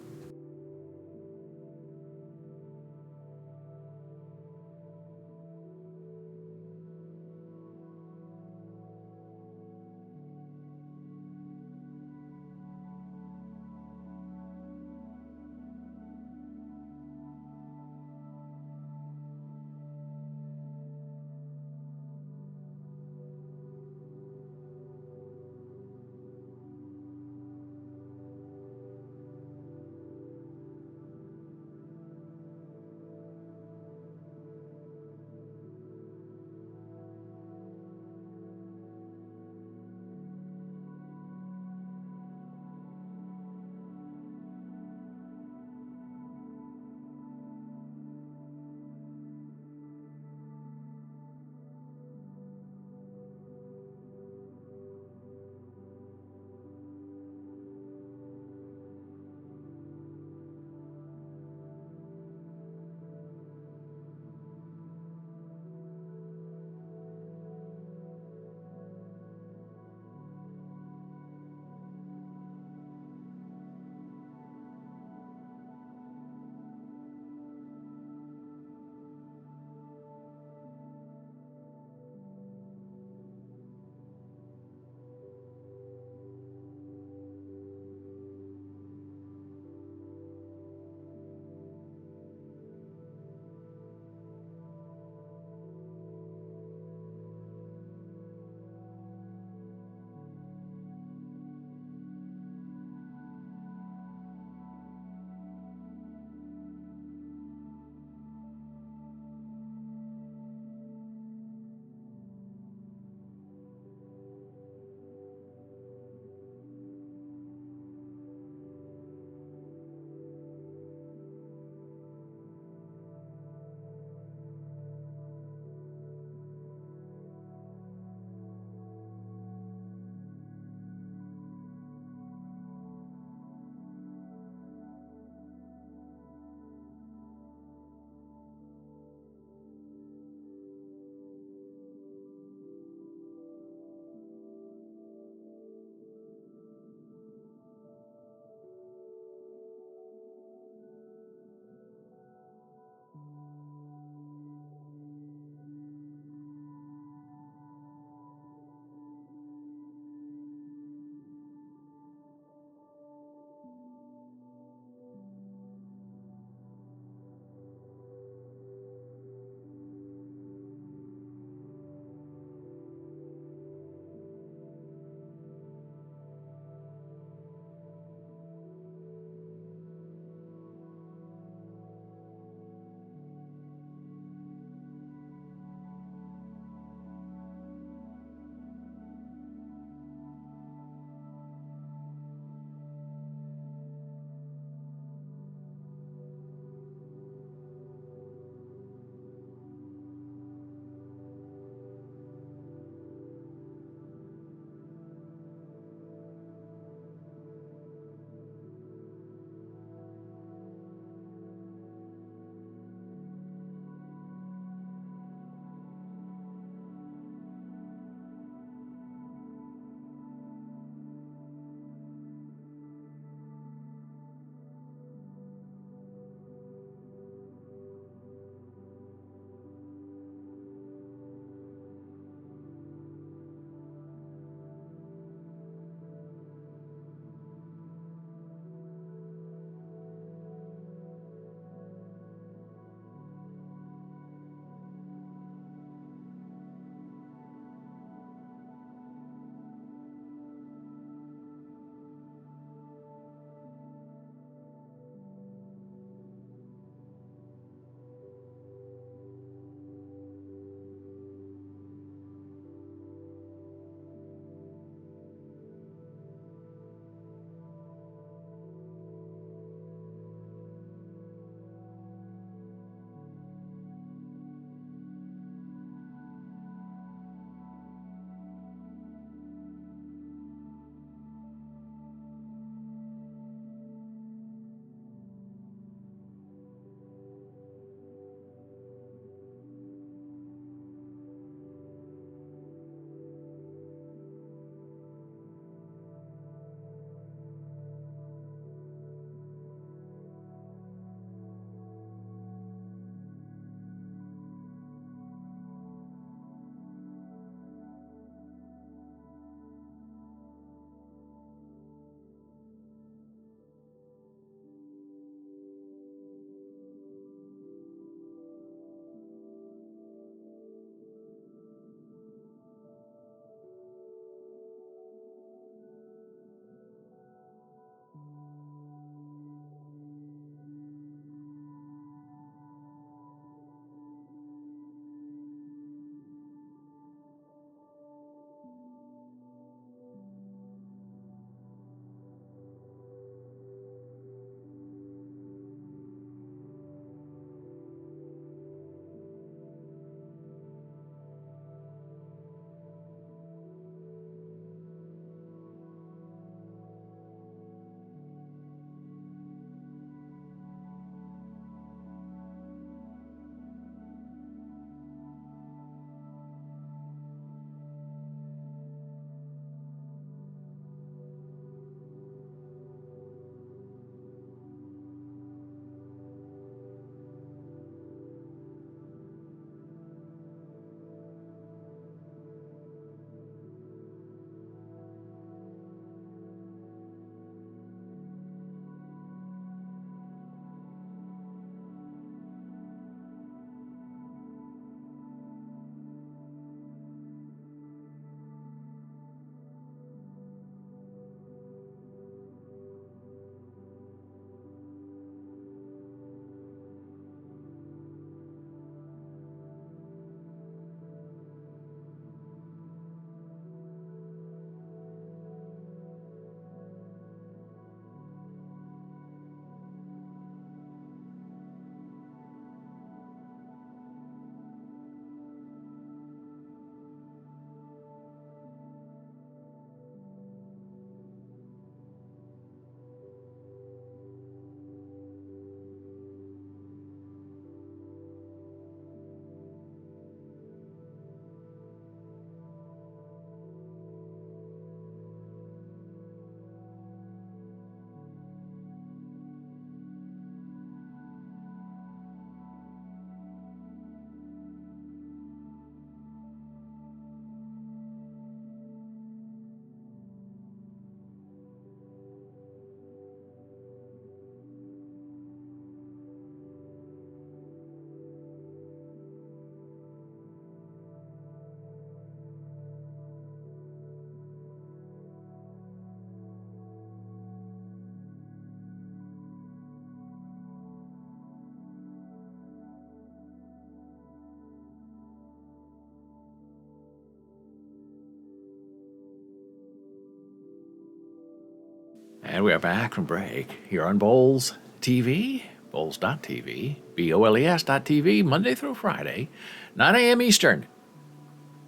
And we are back from break here on Bowls TV, Bowls.tv, BOLES.tv, Monday through Friday, 9 a.m. Eastern.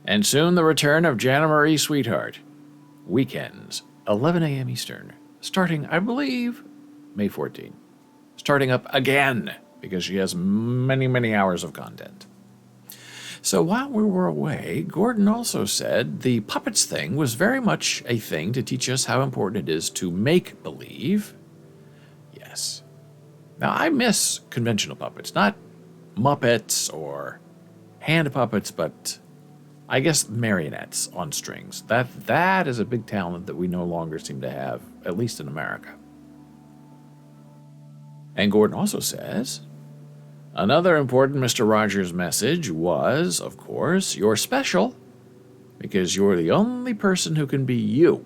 And soon the return of Jana Marie Sweetheart. Weekends, 11 a.m. Eastern, starting, I believe, May 14. Starting up again, because she has many, many hours of content. So while we were away, Gordon also said the puppets thing was very much a thing to teach us how important it is to make believe. Yes. Now, I miss conventional puppets, not Muppets or hand puppets, but I guess marionettes on strings. That is a big talent that we no longer seem to have, at least in America. And Gordon also says, another important Mr. Rogers message was, of course, you're special because you're the only person who can be you.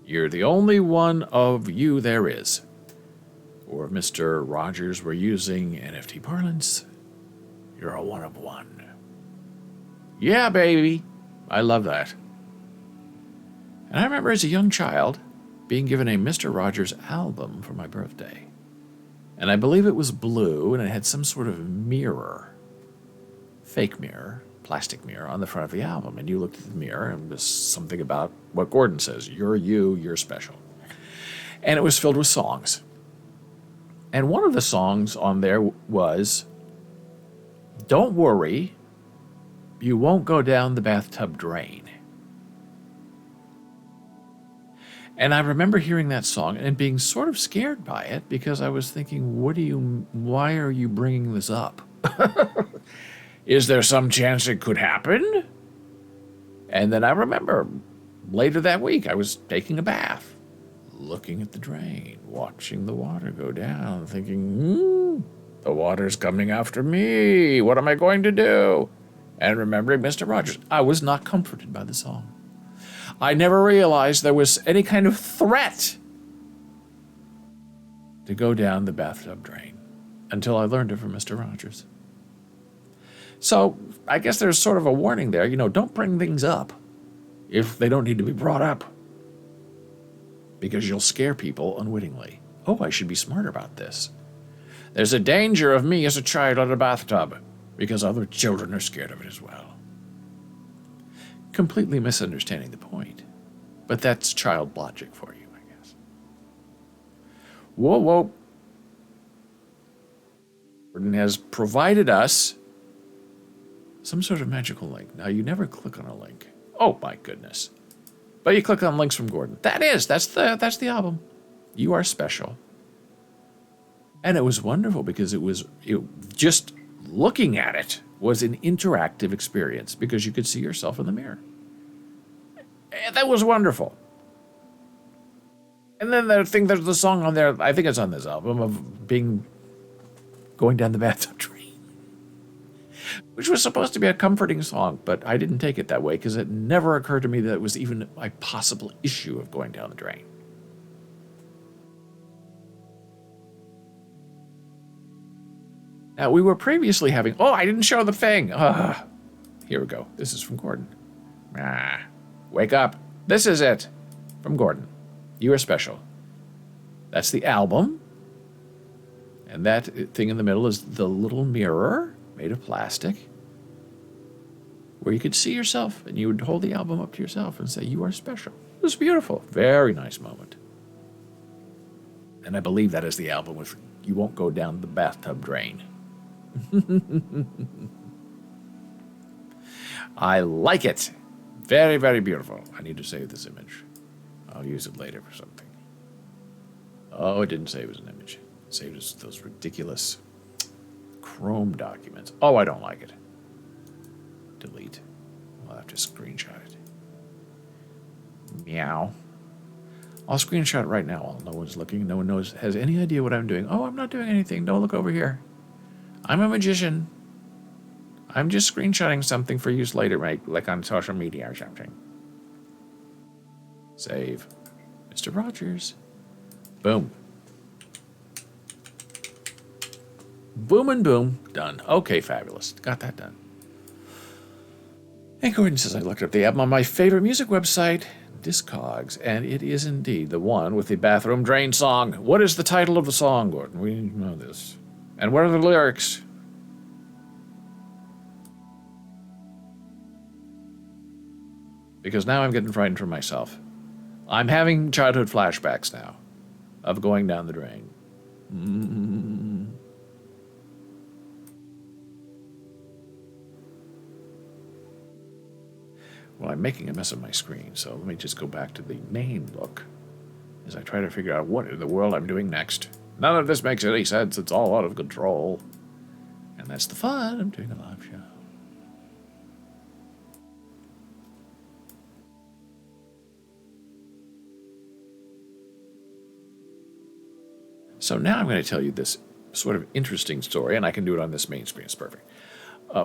You're the only one of you there is. Or if Mr. Rogers were using NFT parlance, you're a one of one. Yeah, baby. I love that. And I remember as a young child being given a Mr. Rogers album for my birthday. And I believe it was blue, and it had some sort of mirror, fake mirror, plastic mirror, on the front of the album. And you looked at the mirror, and it was something about what Gordon says, you're you, you're special. And it was filled with songs. And one of the songs on there was, Don't Worry, You Won't Go Down the Bathtub Drain. And I remember hearing that song and being sort of scared by it because I was thinking, why are you bringing this up? Is there some chance it could happen? And then I remember later that week I was taking a bath, looking at the drain, watching the water go down, thinking, the water's coming after me. What am I going to do? And remembering Mr. Rogers, I was not comforted by the song. I never realized there was any kind of threat to go down the bathtub drain until I learned it from Mr. Rogers. So I guess there's sort of a warning there. Don't bring things up if they don't need to be brought up, because you'll scare people unwittingly. Oh, I should be smarter about this. There's a danger of me as a child in a bathtub because other children are scared of it as well. Completely misunderstanding the point. But that's child logic for you, I guess. Whoa. Gordon has provided us some sort of magical link. Now, you never click on a link. Oh, my goodness. But you click on links from Gordon. That's the album. You Are Special. And it was wonderful because just looking at it was an interactive experience because you could see yourself in the mirror. And that was wonderful. And then there's the song on there, I think it's on this album, of going down the bathtub drain, which was supposed to be a comforting song, but I didn't take it that way because it never occurred to me that it was even a possible issue of going down the drain. Now, we were previously having... Oh, I didn't show the thing. Here we go. This is from Gordon. Wake up. This is it. From Gordon. You Are Special. That's the album. And that thing in the middle is the little mirror made of plastic where you could see yourself, and you would hold the album up to yourself and say, you are special. It was beautiful. Very nice moment. And I believe that is the album with You Won't Go Down the Bathtub Drain. I like it. Very, very beautiful. I need to save this image. I'll use it later for something. Oh, it didn't say it was an image. It saved us those ridiculous Chrome documents. Oh, I don't like it. Delete. I'll have to screenshot it. Meow. I'll screenshot it right now while no one's looking. No one has any idea what I'm doing. Oh, I'm not doing anything. Don't look over here. I'm a magician. I'm just screenshotting something for use later, like on social media or something. Save. Mr. Rogers. Boom. Boom and boom. Done. Okay, fabulous. Got that done. And Gordon says, I looked up the album on my favorite music website. Discogs, and it is indeed the one with the bathroom drain song. What is the title of the song, Gordon? We know this. And what are the lyrics? Because now I'm getting frightened for myself. I'm having childhood flashbacks now of going down the drain. Well, I'm making a mess of my screen, so let me just go back to the main look as I try to figure out what in the world I'm doing next. None of this makes any sense. It's all out of control. And that's the fun of doing a live show. So now I'm going to tell you this sort of interesting story, and I can do it on this main screen. It's perfect.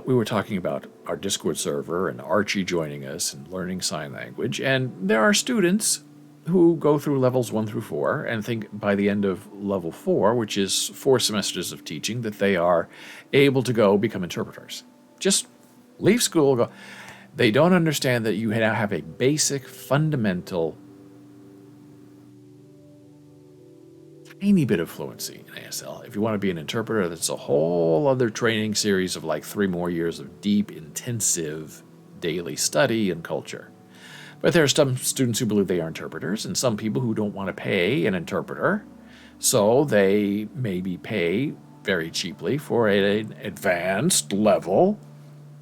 We were talking about our Discord server and Archie joining us and learning sign language, and there are students who go through levels 1 through 4 and think by the end of level 4, which is 4 semesters of teaching, that they are able to go become interpreters. Just leave school, go. They don't understand that you now have a basic, fundamental, tiny bit of fluency in ASL. If you want to be an interpreter, that's a whole other training series of like 3 more years of deep, intensive daily study and culture. But there are some students who believe they are interpreters, and some people who don't want to pay an interpreter, so they maybe pay very cheaply for an advanced level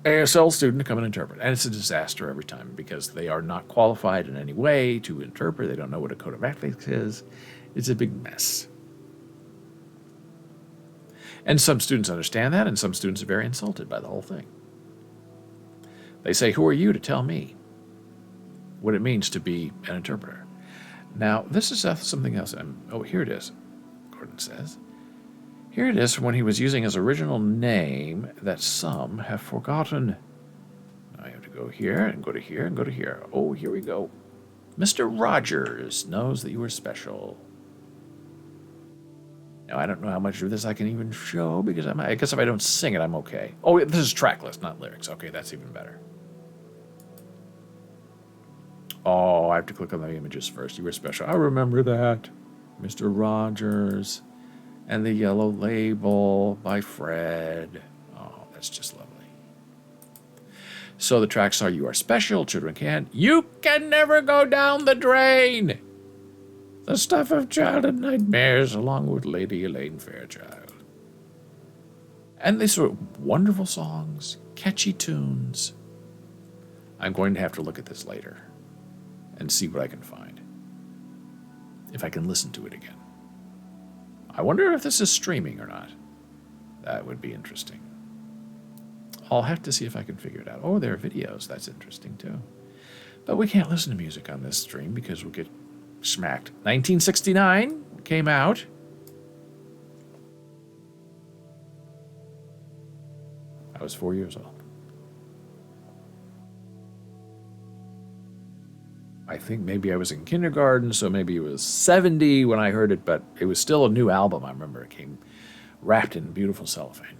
ASL student to come and interpret. And it's a disaster every time because they are not qualified in any way to interpret. They don't know what a code of ethics is. It's a big mess. And some students understand that, and some students are very insulted by the whole thing. They say, who are you to tell me what it means to be an interpreter? Now, this is something else. Oh, here it is, Gordon says. Here it is from when he was using his original name that some have forgotten. Now I have to go here and go to here and go to here. Oh, here we go. Mr. Rogers knows that you are special. Now, I don't know how much of this I can even show because I guess if I don't sing it, I'm okay. Oh, this is track list, not lyrics. Okay, that's even better. Oh, I have to click on the images first. You were special. I remember that. Mr. Rogers and the Yellow Label by Fred. Oh, that's just lovely. So the tracks are You Are Special, Children Can. You Can Never Go Down the Drain. The Stuff of Childhood Nightmares, along with Lady Elaine Fairchild. And these were wonderful songs, catchy tunes. I'm going to have to look at this later and see what I can find. If I can listen to it again. I wonder if this is streaming or not. That would be interesting. I'll have to see if I can figure it out. Oh, there are videos. That's interesting, too. But we can't listen to music on this stream because we'll get smacked. 1969 came out. I was 4 years old. I think maybe I was in kindergarten, so maybe it was 70 when I heard it, but it was still a new album. I remember it came wrapped in beautiful cellophane.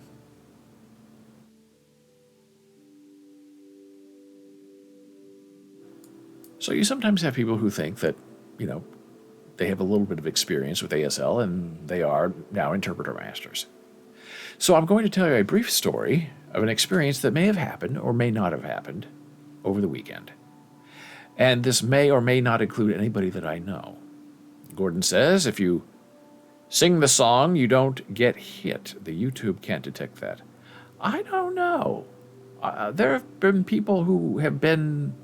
So you sometimes have people who think that, they have a little bit of experience with ASL and they are now interpreter masters. So I'm going to tell you a brief story of an experience that may have happened or may not have happened over the weekend. And this may or may not include anybody that I know. Gordon says if you sing the song, you don't get hit. The YouTube can't detect that. I don't know. There have been people who have been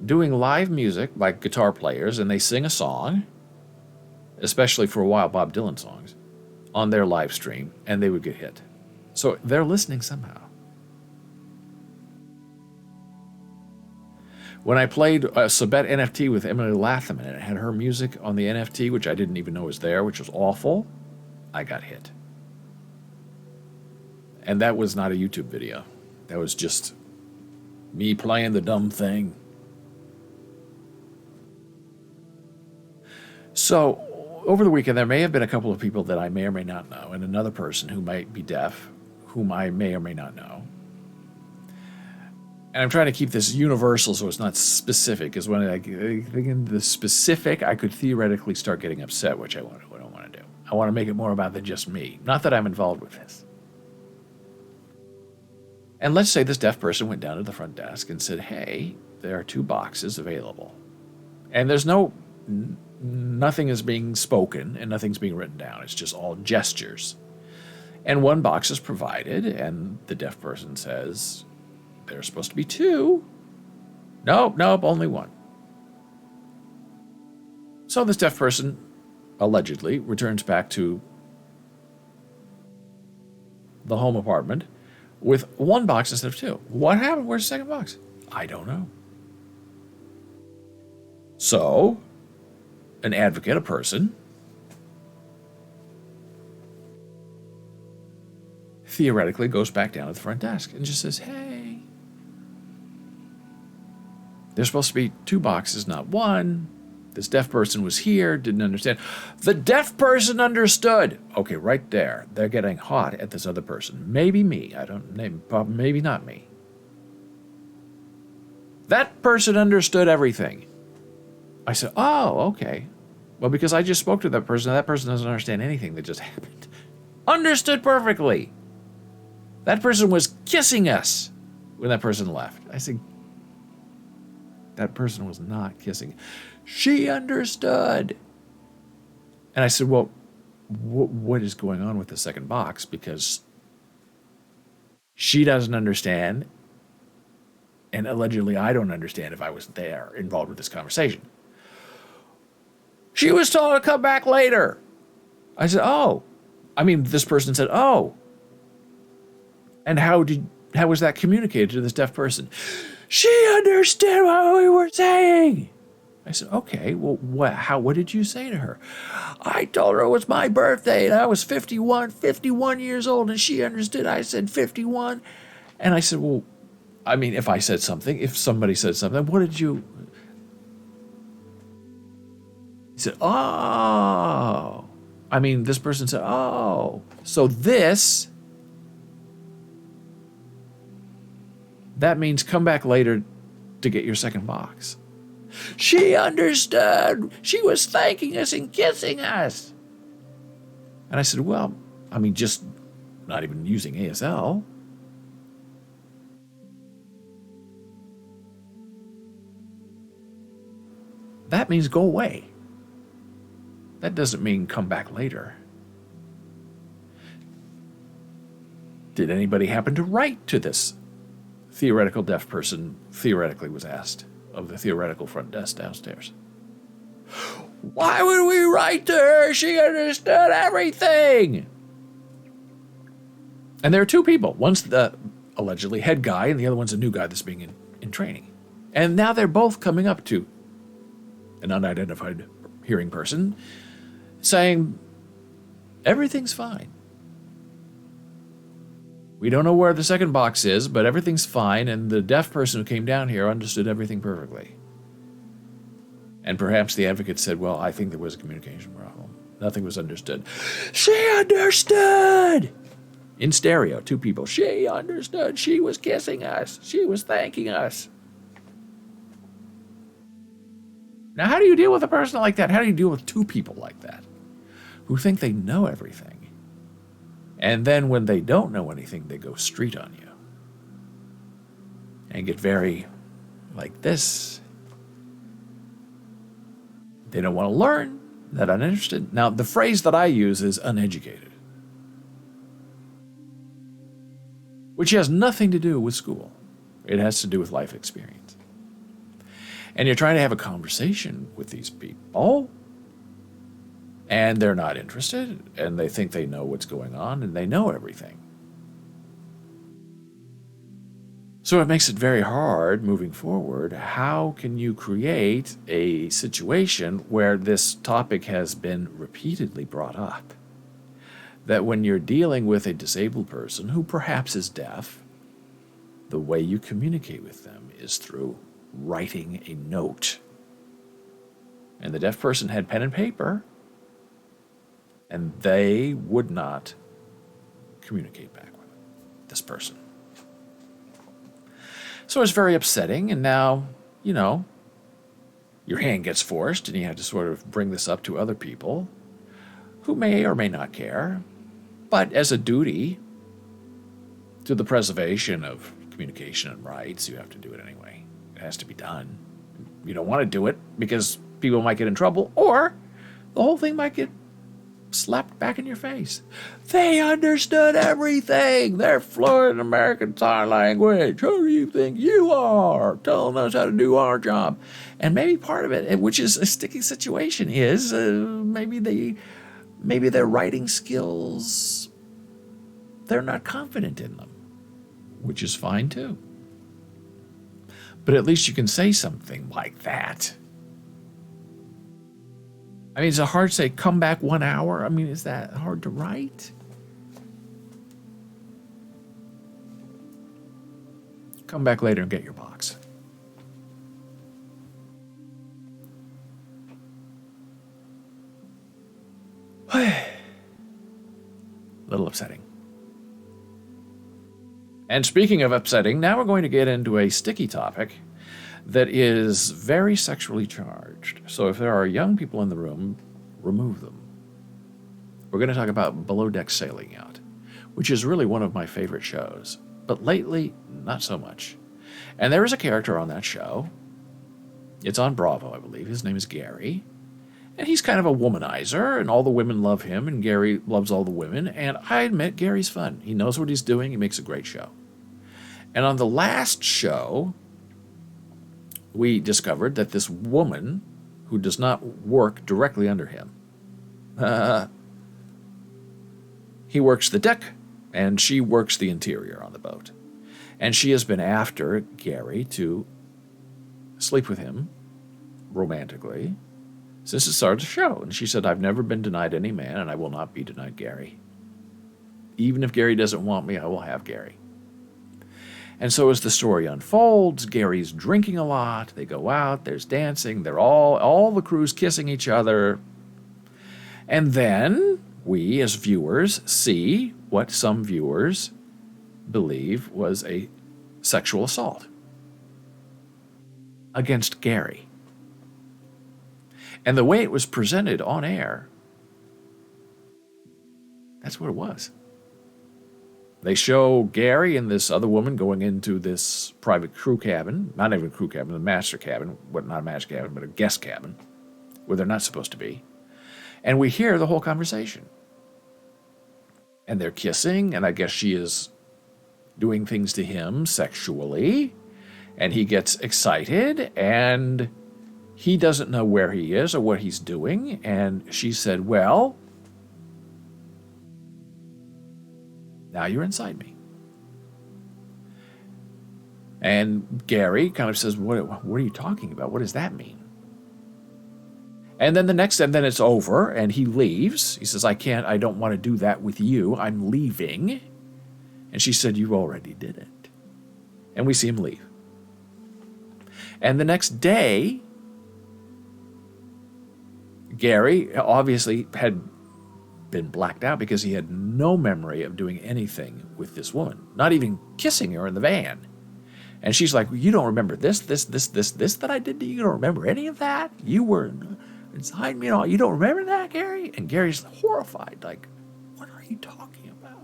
doing live music, like guitar players, and they sing a song, especially for a while Bob Dylan songs, on their live stream, and they would get hit. So they're listening somehow. When I played Sabette NFT with Emily Latham, and it had her music on the NFT, which I didn't even know was there, which was awful, I got hit. And that was not a YouTube video. That was just me playing the dumb thing. So, over the weekend, there may have been a couple of people that I may or may not know, and another person who might be deaf, whom I may or may not know. And I'm trying to keep this universal so it's not specific, because when I think in the specific, I could theoretically start getting upset, which I don't want to do. I want to make it more about than just me. Not that I'm involved with this. And let's say this deaf person went down to the front desk and said, hey, there are 2 boxes available. And there's nothing is being spoken and nothing's being written down. It's just all gestures. And 1 box is provided, and the deaf person says, there's supposed to be 2. Nope, only 1. So this deaf person, allegedly, returns back to the home apartment with 1 box instead of 2. What happened? Where's the 2nd box? I don't know. So, an advocate, a person, theoretically goes back down to the front desk and just says, hey, there's supposed to be 2 boxes, not 1. This deaf person was here, didn't understand. The deaf person understood. Okay, right there. They're getting hot at this other person. Maybe me. Maybe not me. That person understood everything. I said, oh, okay. Well, because I just spoke to that person doesn't understand anything that just happened. Understood perfectly. That person was kissing us when that person left. I said, that person was not kissing. She understood. And I said, well, what is going on with the 2nd box? Because she doesn't understand, and allegedly I don't understand if I was there involved with this conversation. She was told to come back later. I said, this person said, oh. And how was that communicated to this deaf person? She understood what we were saying. I said, okay, well, what did you say to her? I told her it was my birthday and I was 51 years old, and she understood. I said 51. And I said, well, if somebody said something, what did you... He said, oh. This person said, oh. So that means come back later to get your 2nd box. She understood. She was thanking us and kissing us. And I said, well, just not even using ASL. That means go away. That doesn't mean come back later. Did anybody happen to write to this theoretical deaf person, theoretically was asked, of the theoretical front desk downstairs? Why would we write to her? She understood everything. And there are 2 people. One's the allegedly head guy, and the other one's a new guy that's being in training. And now they're both coming up to an unidentified hearing person saying, everything's fine. We don't know where the 2nd box is, but everything's fine, and the deaf person who came down here understood everything perfectly. And perhaps the advocate said, well, I think there was a communication problem. Nothing was understood. She understood! In stereo, 2 people. She understood. She was kissing us. She was thanking us. Now, how do you deal with a person like that? How do you deal with 2 people like that who think they know everything? And then when they don't know anything, they go street on you and get very like this. They don't want to learn, they're uninterested. Now, the phrase that I use is uneducated, which has nothing to do with school. It has to do with life experience. And you're trying to have a conversation with these people, and they're not interested, and they think they know what's going on, and they know everything. So it makes it very hard moving forward. How can you create a situation where this topic has been repeatedly brought up? That when you're dealing with a disabled person who perhaps is deaf, the way you communicate with them is through writing a note. And the deaf person had pen and paper, and they would not communicate back with this person. So it's very upsetting, and now, your hand gets forced, and you have to sort of bring this up to other people who may or may not care. But as a duty to the preservation of communication and rights, you have to do it anyway. It has to be done. You don't want to do it because people might get in trouble, or the whole thing might get slapped back in your face. They understood everything. They're fluent in American Sign Language. Who do you think you are? Telling us how to do our job. And maybe part of it, which is a sticky situation, is maybe their writing skills, they're not confident in them, which is fine too. But at least you can say something like that. I mean, is it hard to say, come back 1 hour? I mean, is that hard to write? Come back later and get your box. Little upsetting. And speaking of upsetting, now we're going to get into a sticky topic that is very sexually charged. So if there are young people in the room, remove them. We're going to talk about Below Deck Sailing Yacht, which is really one of my favorite shows. But lately, not so much. And there is a character on that show. It's on Bravo, I believe. His name is Gary. And he's kind of a womanizer, and all the women love him, and Gary loves all the women. And I admit, Gary's fun. He knows what he's doing. He makes a great show. And on the last show, we discovered that this woman, who does not work directly under him, he works the deck, and she works the interior on the boat. And she has been after Gary to sleep with him romantically since the start of the show. And she said, I've never been denied any man, and I will not be denied Gary. Even if Gary doesn't want me, I will have Gary. And so as the story unfolds, Gary's drinking a lot. They go out, there's dancing, they're all the crew's kissing each other. And then we, as viewers, see what some viewers believe was a sexual assault against Gary. And the way it was presented on air, that's what it was. They show Gary and this other woman going into this private crew cabin, not even a crew cabin, the master cabin, not a master cabin, but a guest cabin, where they're not supposed to be. And we hear the whole conversation. And they're kissing, and I guess she is doing things to him sexually, and he gets excited, and he doesn't know where he is or what he's doing, and she said, well, now you're inside me. And Gary kind of says, what are you talking about? What does that mean? And then then it's over, and he leaves. He says, I don't want to do that with you. I'm leaving. And she said, you already did it. And we see him leave. And the next day, Gary obviously had been blacked out because he had no memory of doing anything with this woman, not even kissing her in the van. And she's like, you don't remember this that I did to you? You don't remember any of that? You were inside me and all. You don't remember that, Gary? And Gary's horrified, like, what are you talking about?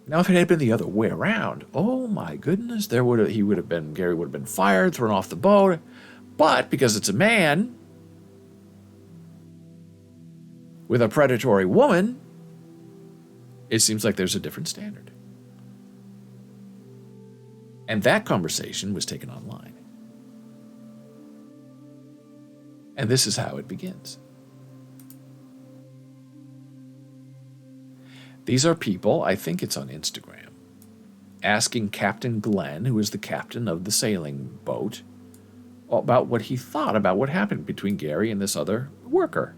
Now, if it had been the other way around, oh my goodness, Gary would have been fired, thrown off the boat. But because it's a man with a predatory woman, it seems like there's a different standard. And that conversation was taken online. And this is how it begins. These are people, I think it's on Instagram, asking Captain Glenn, who is the captain of the sailing boat, about what he thought about what happened between Gary and this other worker.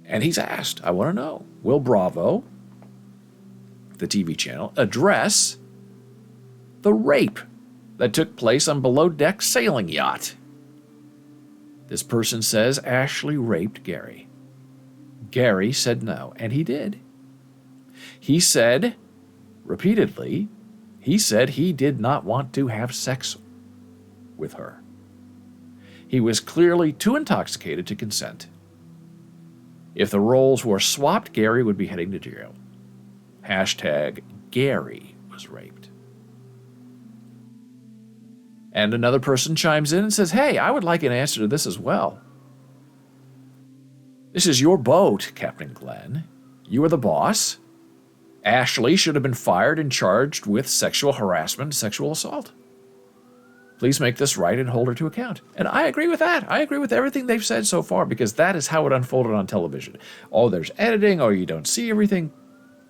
And he's asked, I want to know, will Bravo, the TV channel, address the rape that took place on Below Deck Sailing Yacht? This person says Ashley raped Gary. Gary said no, and he did. He said repeatedly, he said he did not want to have sex with her. He was clearly too intoxicated to consent. If the roles were swapped, Gary would be heading to jail. Hashtag Gary was raped. And another person chimes in and says, hey, I would like an answer to this as well. This is your boat, Captain Glenn. You are the boss. Ashley should have been fired and charged with sexual harassment and sexual assault. Please make this right and hold her to account. And I agree with that. I agree with everything they've said so far, because that is how it unfolded on television. Oh, there's editing. Oh, you don't see everything.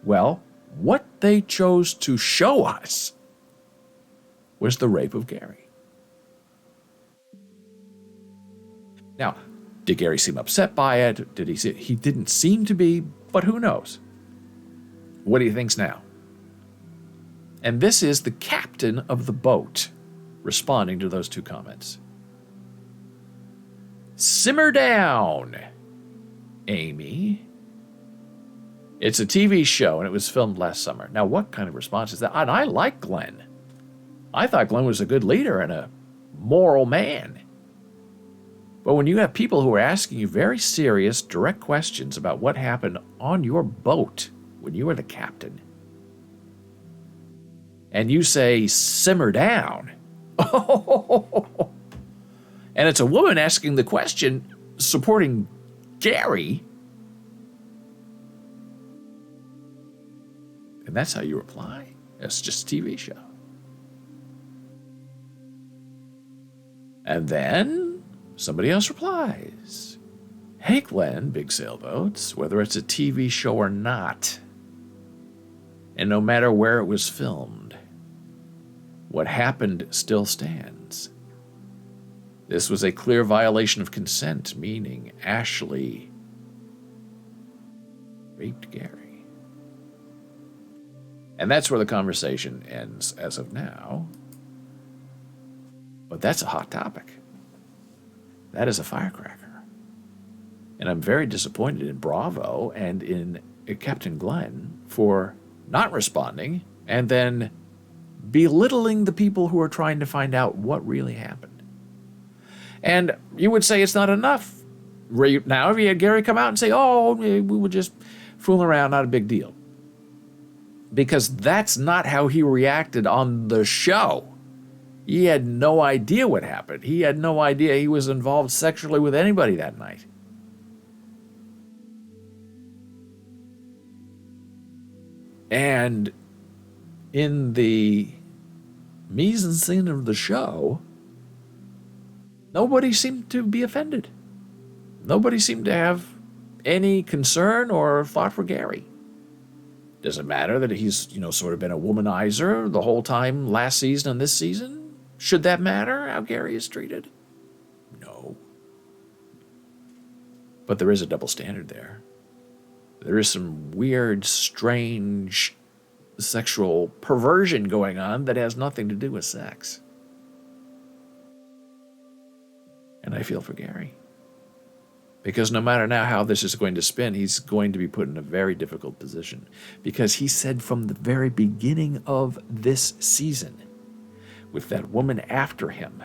Well, what they chose to show us was the rape of Gary. Now, did Gary seem upset by it? Did he? He didn't seem to be, but who knows? What do you think's now? And this is the captain of the boat responding to those two comments. Simmer down, Amy. It's a TV show, and it was filmed last summer. Now, what kind of response is that? And I like Glenn. I thought Glenn was a good leader and a moral man. But when you have people who are asking you very serious, direct questions about what happened on your boat when you were the captain, and you say, simmer down, and it's a woman asking the question supporting Gary, and that's how you reply? It's just a TV show. And then somebody else replies, hey Glenn, Big Sailboats, whether it's a TV show or not, and no matter where it was filmed, what happened still stands. This was a clear violation of consent, meaning Ashley raped Gary. And that's where the conversation ends as of now. But that's a hot topic. That is a firecracker. And I'm very disappointed in Bravo and in Captain Glenn for not responding and then belittling the people who are trying to find out what really happened. And you would say it's not enough. Now, if you had Gary come out and say, oh, we were just fooling around, not a big deal. Because that's not how he reacted on the show. He had no idea what happened. He had no idea he was involved sexually with anybody that night. And in the mise en scene of the show, nobody seemed to be offended. Nobody seemed to have any concern or thought for Gary. Does it matter that he's, sort of been a womanizer the whole time last season and this season? Should that matter, how Gary is treated? No. But there is a double standard there. There is some weird, strange sexual perversion going on that has nothing to do with sex. And I feel for Gary. Because no matter now how this is going to spin, he's going to be put in a very difficult position. Because he said from the very beginning of this season, with that woman after him,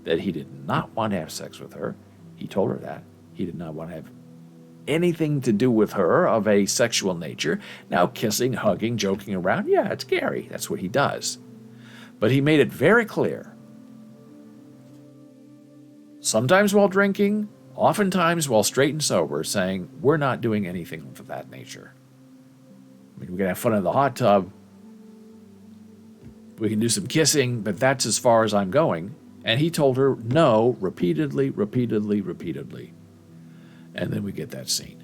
that he did not want to have sex with her. He told her that. He did not want to have anything to do with her of a sexual nature. Now kissing, hugging, joking around, yeah, it's Gary. That's what he does. But he made it very clear, sometimes while drinking, oftentimes while straight and sober, saying, we're not doing anything of that nature. I mean, we can have fun in the hot tub. We can do some kissing, but that's as far as I'm going. And he told her no repeatedly. And then we get that scene.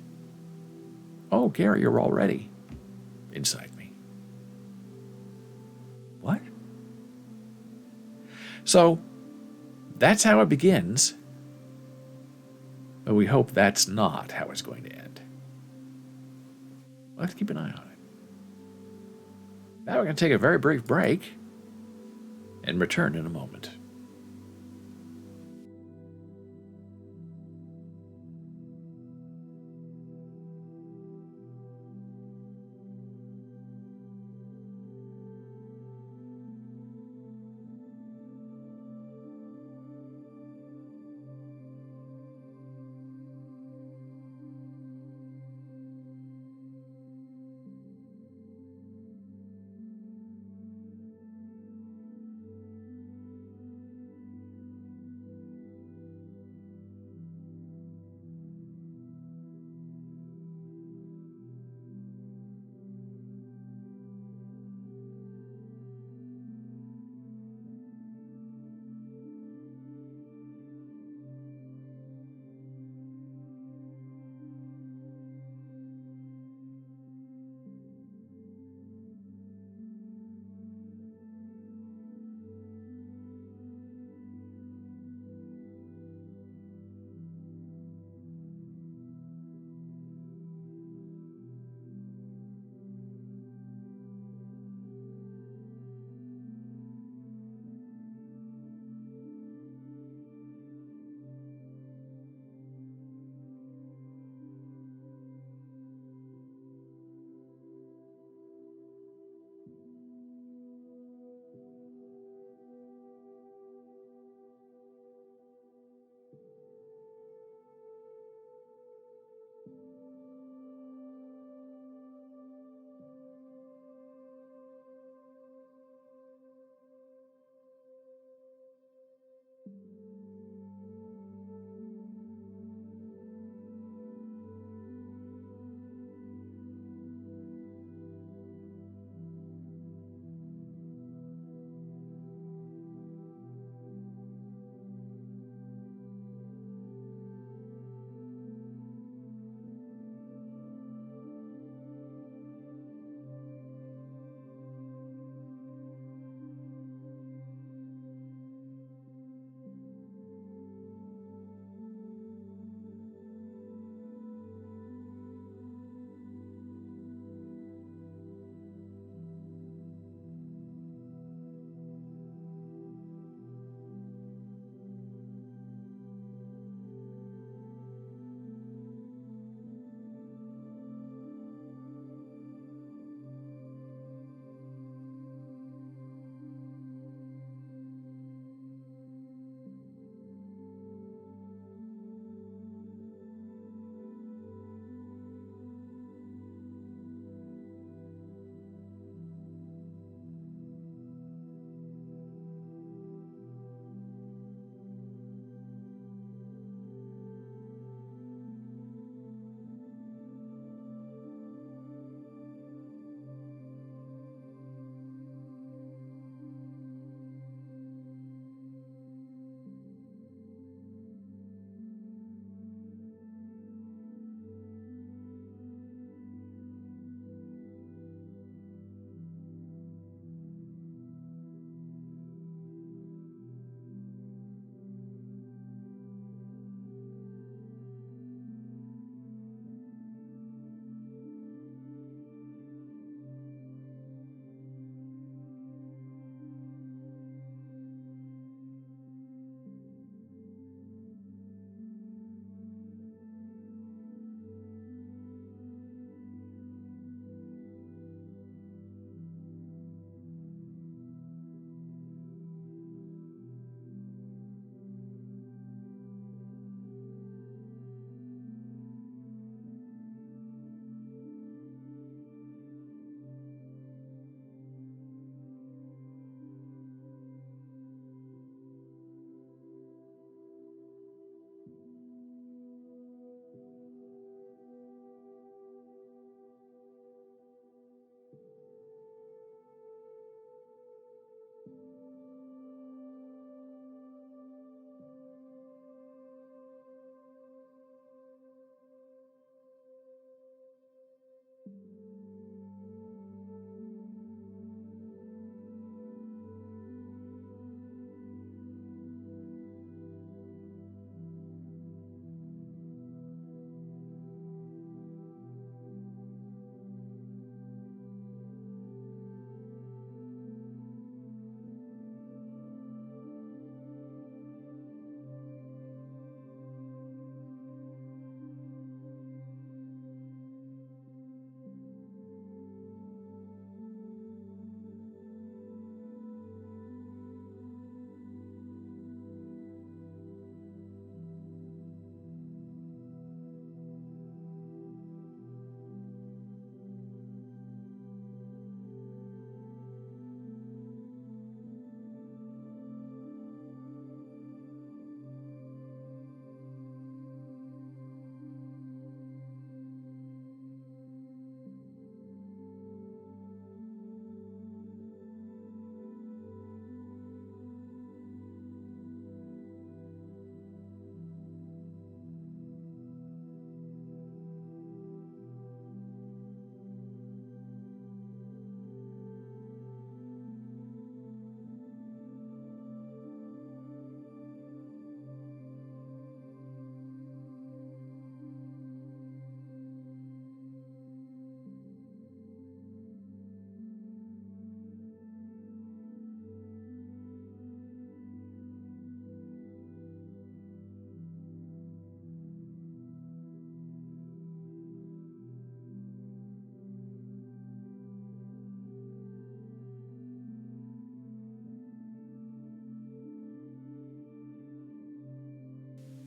Oh, Gary, you're all ready inside me. What? So that's how it begins. But we hope that's not how it's going to end. Let's keep an eye on it. Now we're going to take a very brief break and return in a moment.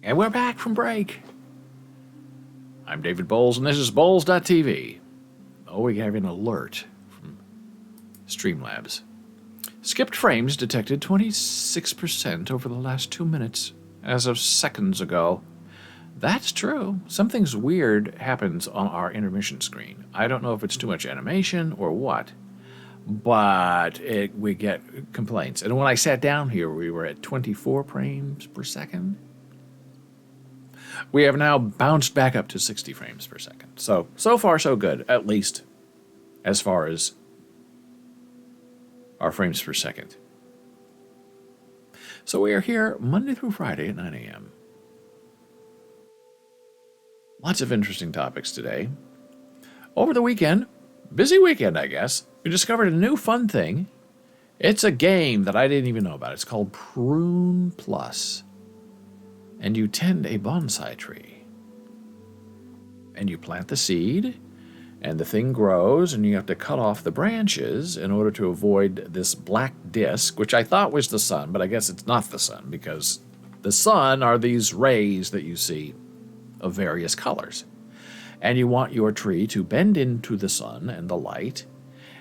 And we're back from break. I'm David Bowles, and this is Bowles.tv. Oh, we have an alert from Streamlabs. Skipped frames detected 26% over the last 2 minutes, as of seconds ago. That's true. Something's weird happens on our intermission screen. I don't know if it's too much animation or what, but we get complaints. And when I sat down here, we were at 24 frames per second. We have now bounced back up to 60 frames per second. So far, so good, at least as far as our frames per second. So we are here Monday through Friday at 9 a.m. Lots of interesting topics today. Over the weekend, busy weekend, I guess, we discovered a new fun thing. It's a game that I didn't even know about. It's called Prune Plus. And you tend a bonsai tree. And you plant the seed, and the thing grows, and you have to cut off the branches in order to avoid this black disc, which I thought was the sun, but I guess it's not the sun, because the sun are these rays that you see of various colors. And you want your tree to bend into the sun and the light,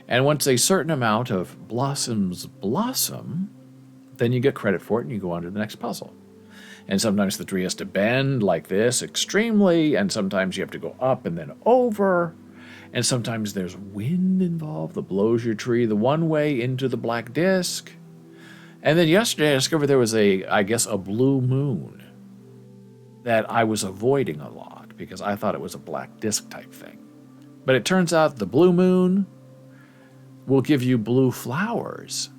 and once a certain amount of blossoms blossom, then you get credit for it, and you go on to the next puzzle. And sometimes the tree has to bend like this extremely, and sometimes you have to go up and then over, and sometimes there's wind involved that blows your tree the one way into the black disc. And then yesterday I discovered there was I guess a blue moon that I was avoiding a lot because I thought it was a black disc type thing. But it turns out the blue moon will give you blue flowers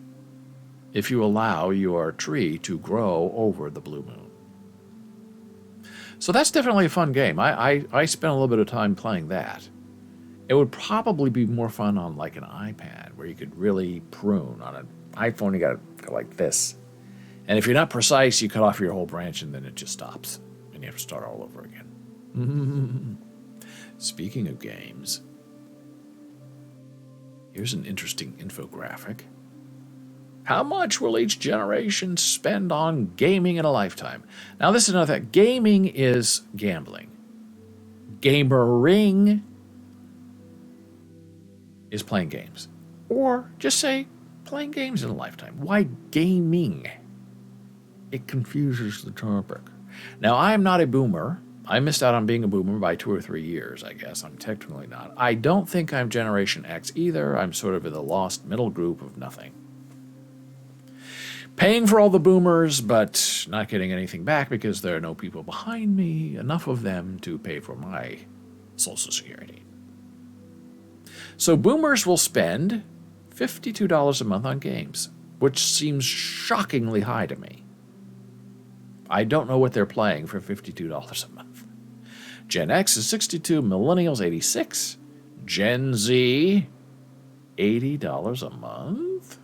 if you allow your tree to grow over the blue moon. So that's definitely a fun game. I spent a little bit of time playing that. It would probably be more fun on like an iPad where you could really prune. On an iPhone, you got to go like this. And if you're not precise, you cut off your whole branch and then it just stops. And you have to start all over again. Speaking of games, here's an interesting infographic. How much will each generation spend on gaming in a lifetime? Now, this is another thing. Gaming is gambling. Gamering is playing games. Or just say playing games in a lifetime. Why gaming? It confuses the topic. Now, I am not a boomer. I missed out on being a boomer by 2 or 3 years, I guess. I'm technically not. I don't think I'm Generation X either. I'm sort of in the lost middle group of nothing. Paying for all the boomers, but not getting anything back because there are no people behind me, enough of them to pay for my Social Security. So boomers will spend $52 a month on games, which seems shockingly high to me. I don't know what they're playing for $52 a month. Gen X is $62, Millennials $86, Gen Z $80 a month.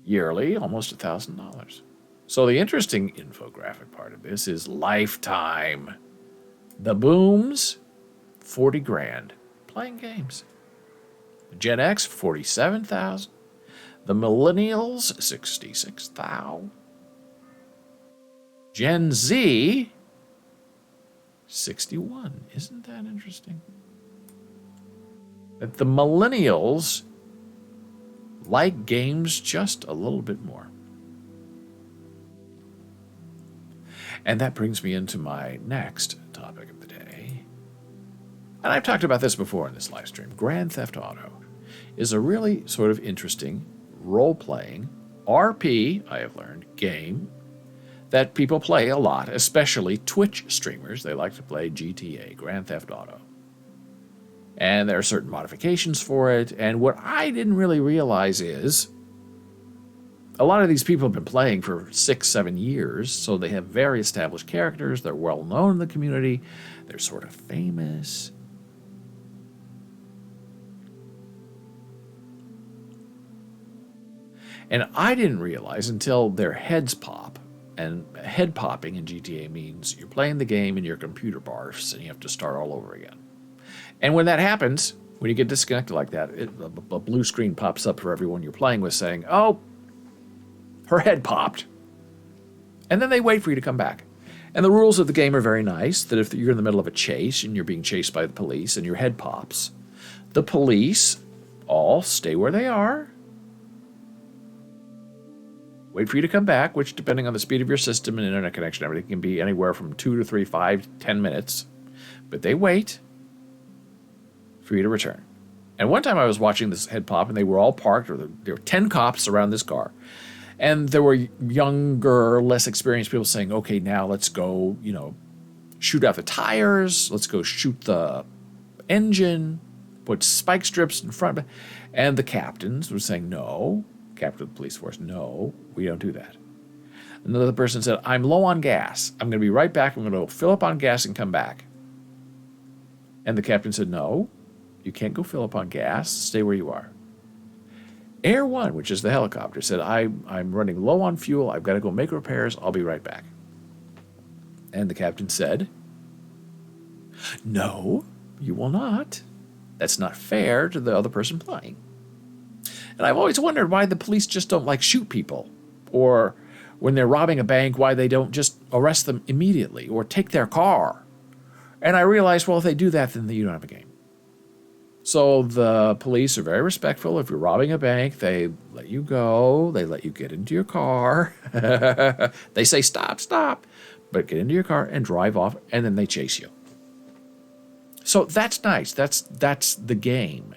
Yearly, almost $1,000. So the interesting infographic part of this is lifetime. The booms, 40 grand playing games. Gen X, 47,000. The millennials, 66,000. Gen Z, 61. Isn't that interesting? That the millennials like games just a little bit more. And that brings me into my next topic of the day. And I've talked about this before in this live stream. Grand Theft Auto is a really sort of interesting role-playing RP, I have learned, game that people play a lot, especially Twitch streamers. They like to play GTA, Grand Theft Auto. And there are certain modifications for it. And what I didn't really realize is a lot of these people have been playing for 6, 7 years, so they have very established characters. They're well known in the community. They're sort of famous. And I didn't realize until their heads pop. And head popping in GTA means you're playing the game and your computer barfs and you have to start all over again. And when that happens, when you get disconnected like that, a blue screen pops up for everyone you're playing with saying, oh, her head popped. And then they wait for you to come back. And the rules of the game are very nice, that if you're in the middle of a chase and you're being chased by the police and your head pops, the police all stay where they are, wait for you to come back, which, depending on the speed of your system and internet connection, everything can be anywhere from 2 to 3, 5, 10 minutes. But they wait for you to return. And one time I was watching this head pop, and they were all parked, or there were 10 cops around this car. And there were younger, less experienced people saying, okay, now let's go, shoot out the tires. Let's go shoot the engine, put spike strips in front. And the captains were saying, no, captain of the police force, no, we don't do that. Another person said, I'm low on gas. I'm going to be right back. I'm going to fill up on gas and come back. And the captain said, no, you can't go fill up on gas. Stay where you are. Air One, which is the helicopter, said, I'm running low on fuel. I've got to go make repairs. I'll be right back. And the captain said, no, you will not. That's not fair to the other person flying. And I've always wondered why the police just don't shoot people, or when they're robbing a bank, why they don't just arrest them immediately or take their car. And I realized, well, if they do that, then you don't have a game. So the police are very respectful. If you're robbing a bank, they let you go. They let you get into your car. They say, stop, but get into your car and drive off, and then they chase you. So that's nice. That's the game.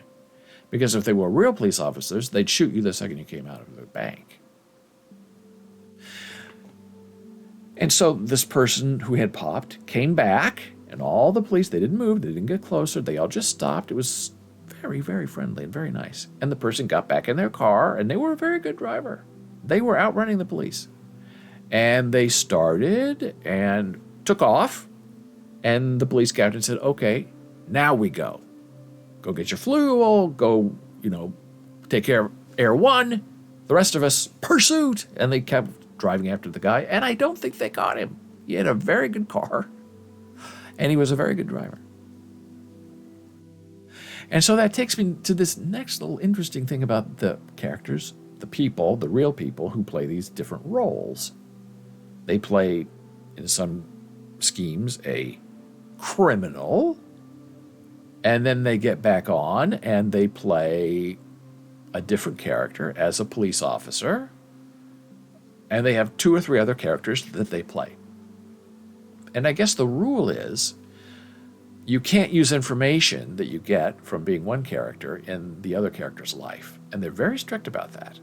Because if they were real police officers, they'd shoot you the second you came out of the bank. And so this person who had popped came back, and all the police, they didn't move, they didn't get closer, they all just stopped. It was very, very friendly and very nice. And the person got back in their car, and they were a very good driver. They were outrunning the police. And they started and took off, and the police captain said, okay, now we go. Go get your fuel, go, take care of Air One. The rest of us, pursuit. And they kept driving after the guy, and I don't think they caught him. He had a very good car, and he was a very good driver. And so that takes me to this next little interesting thing about the characters, the people, the real people who play these different roles. They play, in some schemes, a criminal, and then they get back on and they play a different character as a police officer, and they have 2 or 3 other characters that they play. And I guess the rule is you can't use information that you get from being one character in the other character's life. And they're very strict about that.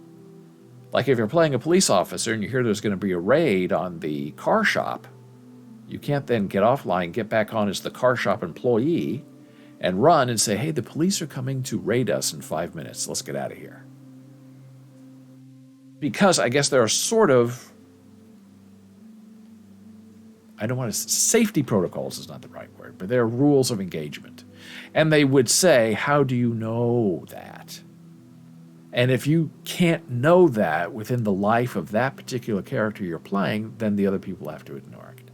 Like if you're playing a police officer and you hear there's going to be a raid on the car shop, you can't then get offline, get back on as the car shop employee, and run and say, hey, the police are coming to raid us in 5 minutes. Let's get out of here. Because I guess there are sort of, I don't want to, safety protocols is not the right word, but there are rules of engagement. And they would say, how do you know that? And if you can't know that within the life of that particular character you're playing, then the other people have to ignore it.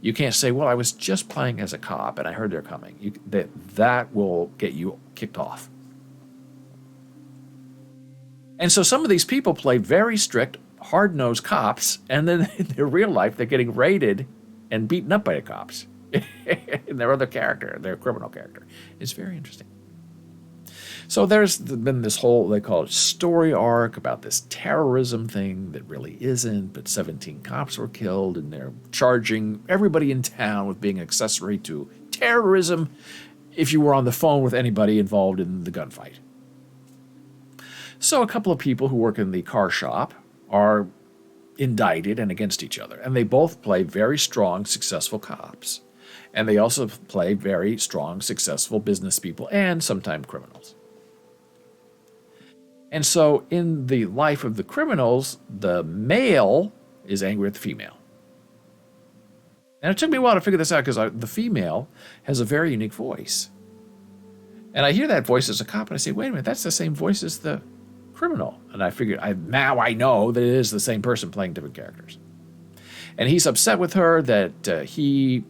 You can't say, well, I was just playing as a cop and I heard they're coming. That will get you kicked off. And so some of these people play very strict, hard-nosed cops, and then in their real life, they're getting raided and beaten up by the cops in their other character, their criminal character. It's very interesting. So there's been this whole, they call it story arc about this terrorism thing that really isn't, but 17 cops were killed, and they're charging everybody in town with being accessory to terrorism if you were on the phone with anybody involved in the gunfight. So a couple of people who work in the car shop are indicted and against each other, and they both play very strong, successful cops. And they also play very strong, successful business people and sometimes criminals. And so in the life of the criminals, the male is angry at the female. And it took me a while to figure this out because the female has a very unique voice. And I hear that voice as a cop and I say, wait a minute, that's the same voice as the criminal. And I figured, now I know that it is the same person playing different characters. And he's upset with her that he,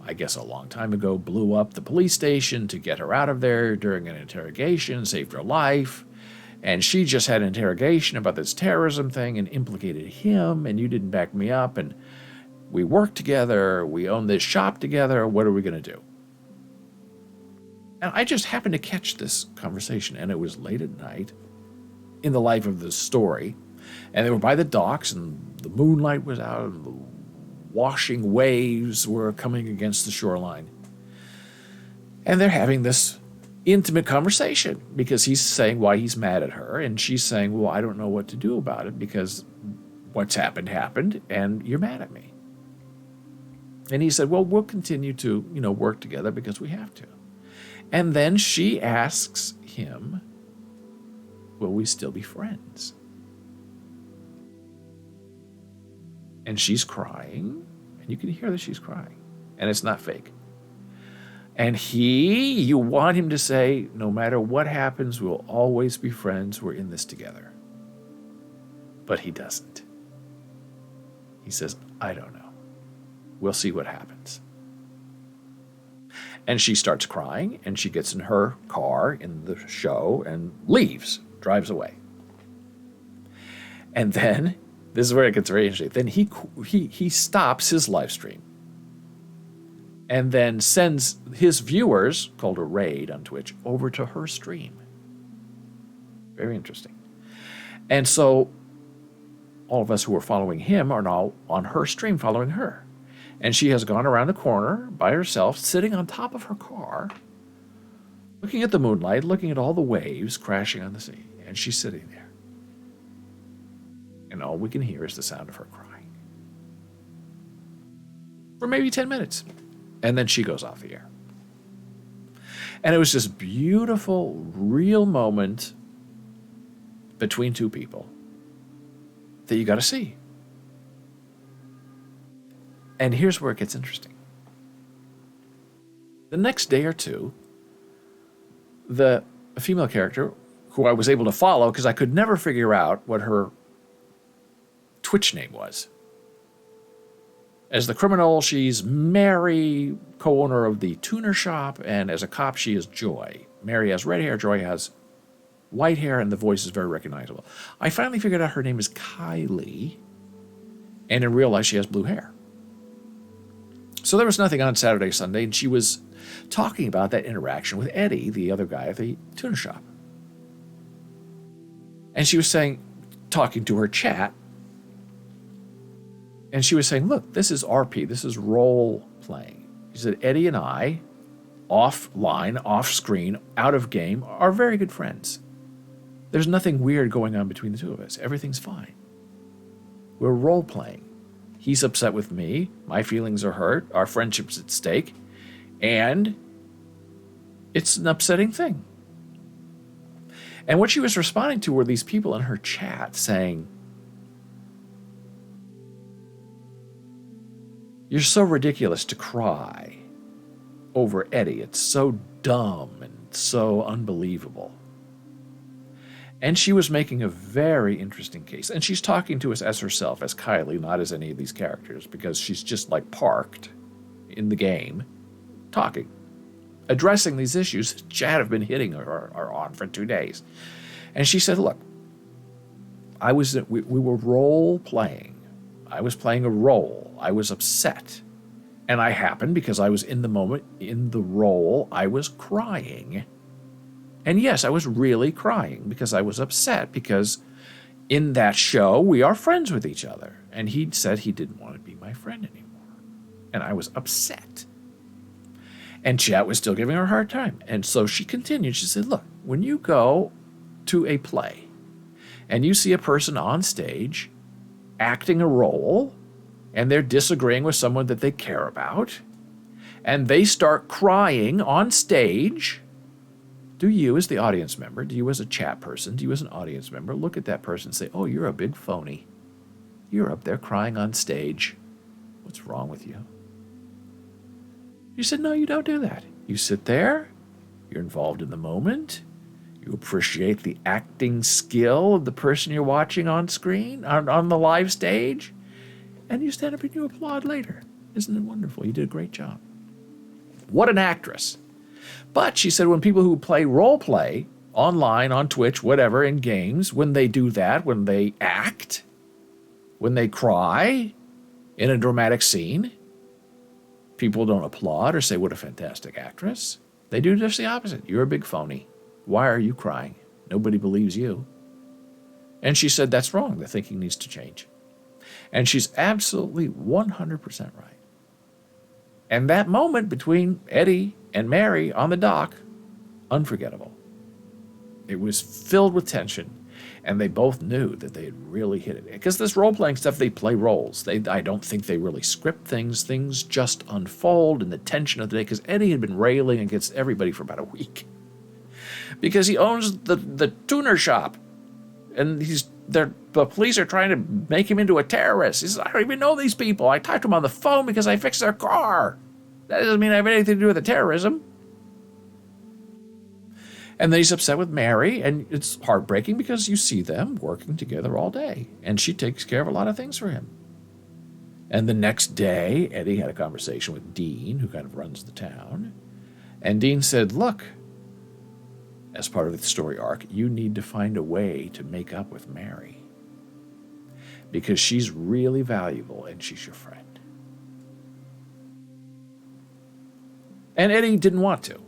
I guess a long time ago, blew up the police station to get her out of there during an interrogation, saved her life. And she just had an interrogation about this terrorism thing and implicated him, and you didn't back me up. And We work together. We own this shop together. What are we going to do? And I just happened to catch this conversation, and it was late at night in the life of the story. And they were by the docks, and the moonlight was out, and the washing waves were coming against the shoreline. And they're having this intimate conversation because he's saying why he's mad at her, and she's saying, well, I don't know what to do about it because what's happened, and you're mad at me. And he said, well, we'll continue to, work together because we have to. And then she asks him, will we still be friends? And she's crying, and you can hear that she's crying, and it's not fake. And you want him to say, no matter what happens, we'll always be friends. We're in this together. But he doesn't. He says, I don't know. We'll see what happens. And she starts crying, and she gets in her car in the show and leaves, drives away. And then, this is where it gets very interesting, then he stops his live stream and then sends his viewers, called a raid on Twitch, over to her stream. Very interesting. And so all of us who are following him are now on her stream following her. And she has gone around the corner by herself, sitting on top of her car, looking at the moonlight, looking at all the waves crashing on the sea. And she's sitting there. And all we can hear is the sound of her crying. For maybe 10 minutes. And then she goes off the air. And it was this beautiful, real moment between two people that you got to see. And here's where it gets interesting. The next day or two, the female character, who I was able to follow because I could never figure out what her Twitch name was. As the criminal, she's Mary, co-owner of the tuner shop, and as a cop, she is Joy. Mary has red hair, Joy has white hair, and the voice is very recognizable. I finally figured out her name is Kylie, and in real life, she has blue hair. So there was nothing on Saturday, Sunday, and she was talking about that interaction with Eddie, the other guy at the tuner shop. And she was saying, talking to her chat, and she was saying, look, this is RP, this is role playing. She said, Eddie and I, offline, off screen, out of game, are very good friends. There's nothing weird going on between the two of us. Everything's fine. We're role playing. He's upset with me. My feelings are hurt. Our friendship's at stake. And it's an upsetting thing. And what she was responding to were these people in her chat saying, you're so ridiculous to cry over Eddie. It's so dumb and so unbelievable. And she was making a very interesting case. And she's talking to us as herself, as Kylie, not as any of these characters, because she's just like parked in the game, talking, addressing these issues that Chad have been hitting her on for 2 days. And she said, look, we were role playing. I was playing a role. I was upset. And I happened, because I was in the moment, in the role, I was crying. And yes, I was really crying because I was upset because in that show, we are friends with each other. And he said he didn't want to be my friend anymore. And I was upset. And Chat was still giving her a hard time. And so she continued. She said, look, when you go to a play and you see a person on stage acting a role and they're disagreeing with someone that they care about and they start crying on stage, do you as the audience member, do you as a chat person, do you as an audience member look at that person and say, oh, you're a big phony. You're up there crying on stage. What's wrong with you? You said, no, you don't do that. You sit there, you're involved in the moment, you appreciate the acting skill of the person you're watching on screen, on the live stage, and you stand up and you applaud later. Isn't it wonderful? You did a great job. What an actress. But she said when people who play role play online, on Twitch, whatever, in games, when they do that, when they act, when they cry in a dramatic scene, people don't applaud or say, what a fantastic actress. They do just the opposite. You're a big phony. Why are you crying? Nobody believes you. And she said, that's wrong. The thinking needs to change. And she's absolutely 100% right. And that moment between Eddie and Mary on the dock, unforgettable. It was filled with tension. And they both knew that they had really hit it. Because this role-playing stuff, they play roles. I don't think they really script things. Things just unfold in the tension of the day. Because Eddie had been railing against everybody for about a week. Because he owns the tuner shop. And the police are trying to make him into a terrorist. He says, I don't even know these people. I talked to them on the phone because I fixed their car. That doesn't mean I have anything to do with the terrorism. And then he's upset with Mary, and it's heartbreaking because you see them working together all day, and she takes care of a lot of things for him. And the next day, Eddie had a conversation with Dean, who kind of runs the town, and Dean said, look, as part of the story arc, you need to find a way to make up with Mary because she's really valuable and she's your friend. And Eddie didn't want to.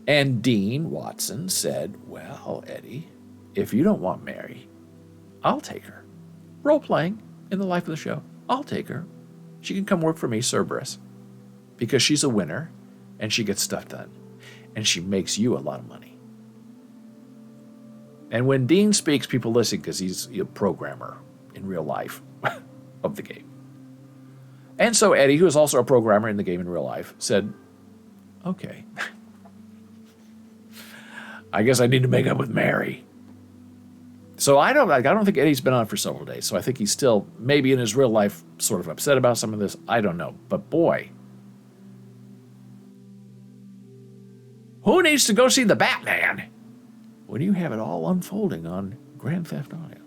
And Dean Watson said, well, Eddie, if you don't want Mary, I'll take her. Role-playing in the life of the show. I'll take her. She can come work for me, Cerberus, because she's a winner and she gets stuff done. And she makes you a lot of money. And when Dean speaks, people listen because he's a programmer in real life of the game. And so Eddie, who is also a programmer in the game in real life, said, okay, I guess I need to make up with Mary. So I don't think Eddie's been on for several days. So I think he's still, maybe in his real life, sort of upset about some of this. I don't know. But boy, who needs to go see the Batman when you have it all unfolding on Grand Theft Auto?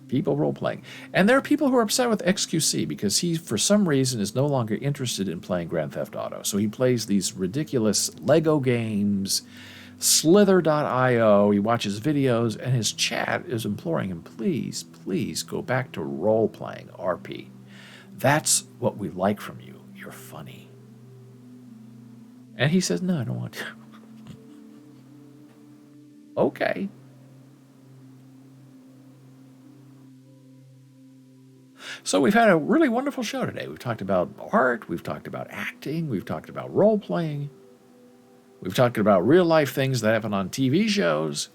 People role-playing. And there are people who are upset with XQC because he, for some reason, is no longer interested in playing Grand Theft Auto. So he plays these ridiculous Lego games, Slither.io. He watches videos, and his chat is imploring him, please, please go back to role-playing, RP. That's what we like from you. You're funny. And he says, no, I don't want to. Okay. So we've had a really wonderful show today. We've talked about art, we've talked about acting, we've talked about role-playing, we've talked about real-life things that happen on TV shows,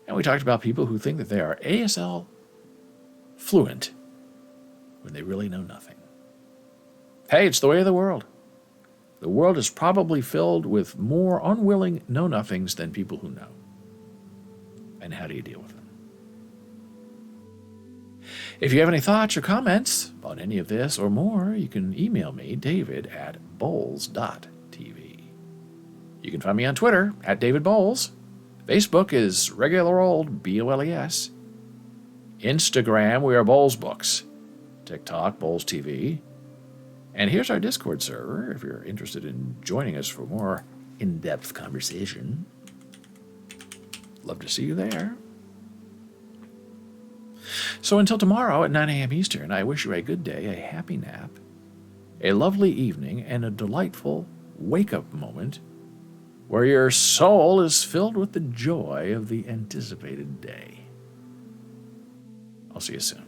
and we talked about people who think that they are ASL fluent when they really know nothing. Hey, it's the way of the world. The world is probably filled with more unwilling know-nothings than people who know. And how do you deal with them? If you have any thoughts or comments about any of this or more, you can email me, david@bowles.tv. You can find me on Twitter, @DavidBowles. Facebook is regular old, BOLES. Instagram, we are Bowles Books. TikTok, Bowles TV. And here's our Discord server if you're interested in joining us for more in-depth conversation. Love to see you there. So until tomorrow at 9 a.m. Eastern, I wish you a good day, a happy nap, a lovely evening, and a delightful wake-up moment where your soul is filled with the joy of the anticipated day. I'll see you soon.